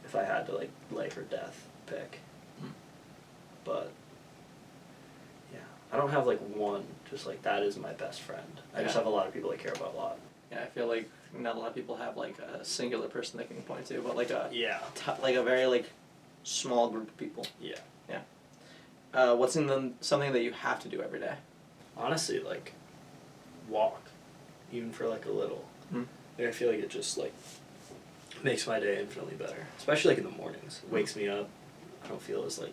If I had to, like, life or death pick. But yeah, I don't have like one, just like that is my best friend. I just have a lot of people I care about a lot. Yeah, I feel like not a lot of people have like a singular person they can point to, but like a like a very like small group of people. Yeah. What's something that you have to do every day? Honestly, like walk, even for like a little. Like, I feel like it just like makes my day infinitely better, especially like in the mornings. It wakes me up. I don't feel as like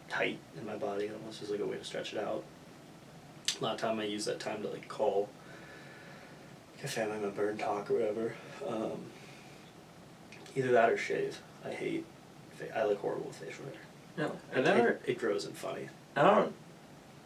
tight in my body. It almost is like a way to stretch it out. A lot of time I use that time to like call like a family member and talk or whatever. Either that or shave. I look horrible with facial hair. No, It grows in funny. I don't.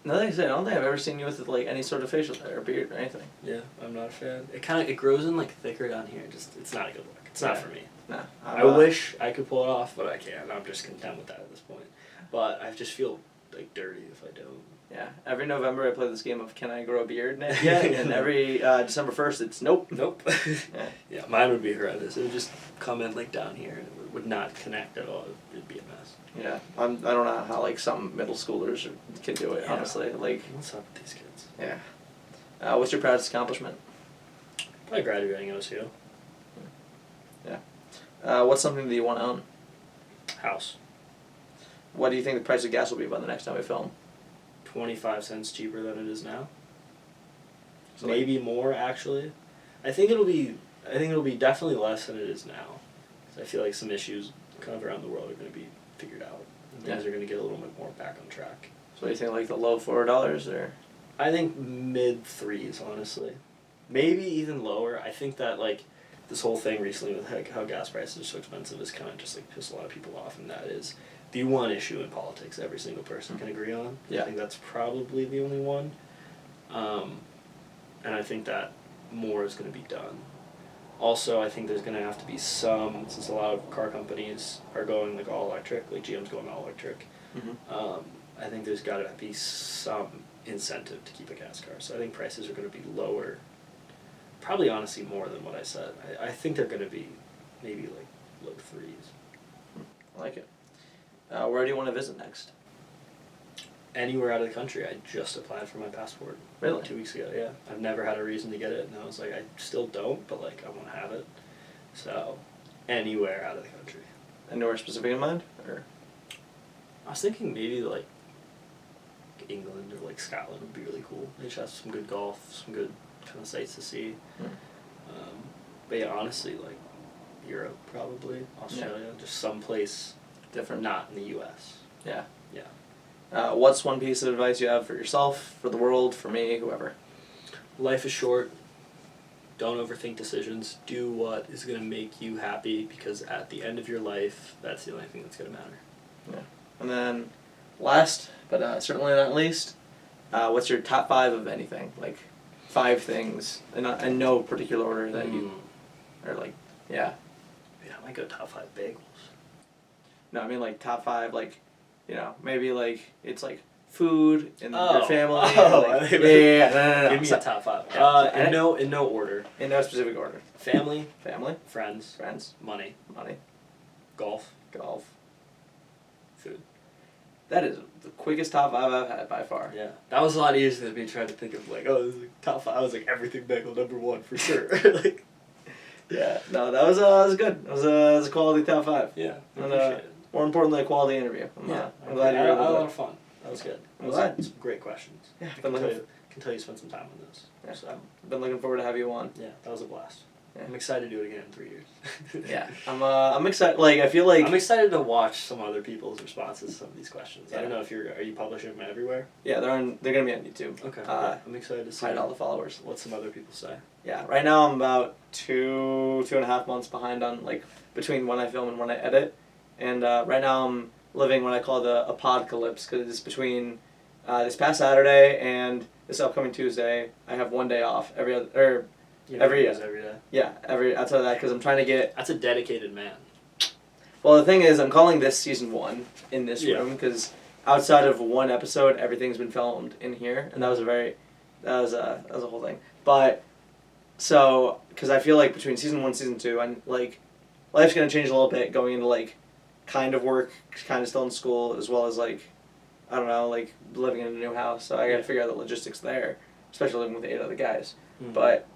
Now that you say, I don't think I've ever seen you with like any sort of facial hair or beard or anything. Yeah, I'm not a fan. It grows in like thicker down here. It's not a good look. It's not for me. No. I wish I could pull it off, but I can't. I'm just content with that at this point. But I just feel like dirty if I don't. Yeah. Every November I play this game of Can I Grow a Beard yet? And every December 1st it's Nope. Nope. Yeah, mine would be horrendous. It would just come in like down here and it would not connect at all. It'd be a mess. Yeah. I don't know how like some middle schoolers can do it, honestly. Like, what's up with these kids? Yeah. What's your proudest accomplishment? Probably graduating OSU. Yeah. What's something that you want to own? House. What do you think the price of gas will be by the next time we film? 25 cents cheaper than it is now. So Maybe more, actually. I think it'll be definitely less than it is now. 'Cause I feel like some issues kind of around the world are going to be figured out. And things are going to get a little bit more back on track. So you think like the low $4 or? I think mid threes, honestly. Maybe even lower. I think that like this whole thing recently with how gas prices are so expensive is kind of just like pissed a lot of people off, and that is the one issue in politics every single person can agree on. Yeah. I think that's probably the only one. And I think that more is going to be done. Also, I think there's going to have to be some, since a lot of car companies are going like all electric, like GM's going all electric. I think there's got to be some incentive to keep a gas car. So I think prices are going to be lower. Probably honestly more than what I said. I think they're going to be maybe like low threes. I like it. Where do you want to visit next? Anywhere out of the country. I just applied for my passport. Really? 2 weeks ago, yeah. I've never had a reason to get it, and I was like, I still don't, but like I want to have it. So, anywhere out of the country. Anywhere specific in mind, or? I was thinking maybe like England or like Scotland would be really cool. They just have some good golf, some good kind of sights to see. But yeah, honestly, like Europe probably, Australia, just someplace Different. not in the U.S. Yeah. Yeah. What's one piece of advice you have for yourself, for the world, for me, whoever? Life is short. Don't overthink decisions. Do what is going to make you happy, because at the end of your life, that's the only thing that's going to matter. Yeah. And then, last, but certainly not least, what's your top 5 of anything? Like, 5 things, in no particular order that you are like, yeah. Yeah, I might go top 5 bagels. No, I mean like top 5, like, you know, maybe like it's like food and your family. Like, no. Give me a top 5. Yeah, in no order. In no specific order. Family, Family, friends, money, money, golf, food. That is the quickest top 5 I've had by far. Yeah, that was a lot easier than me trying to think of like, oh, this is like top 5. I was like everything bagel number 1 for sure. Like, yeah, no, that was good. It was a quality top 5. Yeah, I And, appreciate it. More importantly, a quality interview. I'm glad you I were had a able lot to. of fun. That was good. I'm glad. Some great questions. Yeah, I can tell you spent some time on those. Yeah, So, I've been looking forward to have you on. yeah, that was a blast. Yeah. I'm excited to do it again in 3 years. Yeah, I'm excited. Like, I feel like I'm excited to watch some other people's responses to some of these questions. Yeah. I don't know if are you publishing them everywhere? yeah, they're gonna be on YouTube. Okay. I'm excited to see Hide all the followers. what some other people say. Yeah, right now I'm about 2.5 months behind on like between when I film and when I edit, and right now I'm living what I call the apocalypse, because it's between this past Saturday and this upcoming Tuesday. I have 1 day off every day. Every day. Yeah, outside of that, because I'm trying to get. That's a dedicated man. Well, the thing is, I'm calling this season 1 in this Yeah. room, because outside of one episode, everything's been filmed in here, and that was a whole thing. But so, because I feel like between season 1 and season 2, I'm like, life's gonna change a little bit, going into like, kind of work, kind of still in school, as well as like, I don't know, like living in a new house. So I gotta figure out the logistics there, especially living with 8 other guys. Mm-hmm. But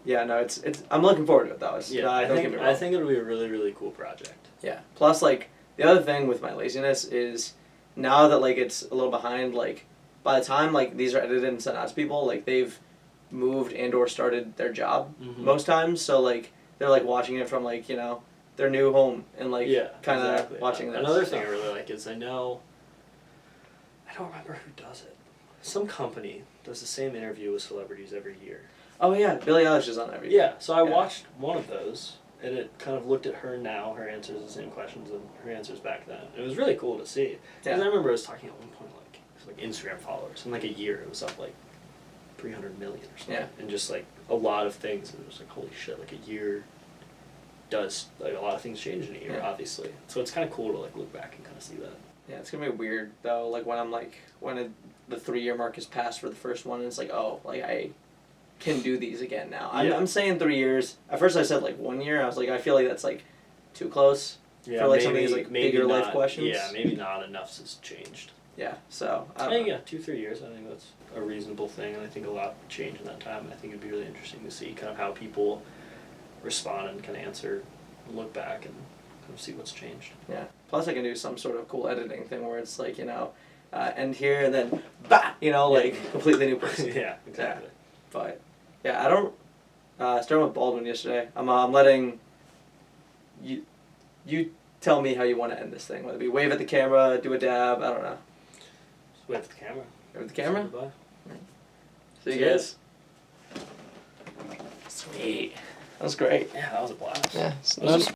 yeah, no, it's I'm looking forward to it though. I think it'll be a really, really cool project. Yeah. Plus, like, the other thing with my laziness is now that, like, it's a little behind, like, by the time, like, these are edited and sent out to people, like, they've moved and or started their job most times. So, like, they're, like, watching it from, like, you know, their new home and, like, kind of watching this. Another thing I really like is I don't remember who does it. Some company does the same interview with celebrities every year. Oh, yeah. Billie Eilish is on every. Yeah, so I watched one of those, and it kind of looked at her now, her answers the same questions, and her answers back then. It was really cool to see. Because I remember I was talking at one point, like Instagram followers. In like a year, it was up like 300 million or something. Yeah. And just like a lot of things. And it was like, holy shit, like a year does, like a lot of things change in a year, obviously. So it's kind of cool to like look back and kind of see that. Yeah, it's going to be weird, though, like, when I'm, like, the 3-year mark is passed for the first one, and it's like, oh, like, I can do these again now. I'm saying 3 years. At first I said, like, 1 year. I was like, I feel like that's, like, too close for, like, some of these, like, bigger life questions. Yeah, maybe not enough has changed. Yeah, so, I think, 2-3 years, I think that's a reasonable thing, and I think a lot changed in that time, and I think it'd be really interesting to see kind of how people respond and kind of answer, and look back, and kind of see what's changed. Yeah. Plus I can do some sort of cool editing thing where it's like, you know, end here and then bah, you know, like completely new person. Yeah, exactly. But yeah, I don't. Starting with Baldwin yesterday. I'm letting you tell me how you want to end this thing. Whether it be wave at the camera, do a dab. I don't know. Just wave at the camera. Wave at the camera. Goodbye. See you guys. Sweet. That was great. Yeah, that was a blast. Yeah. It was just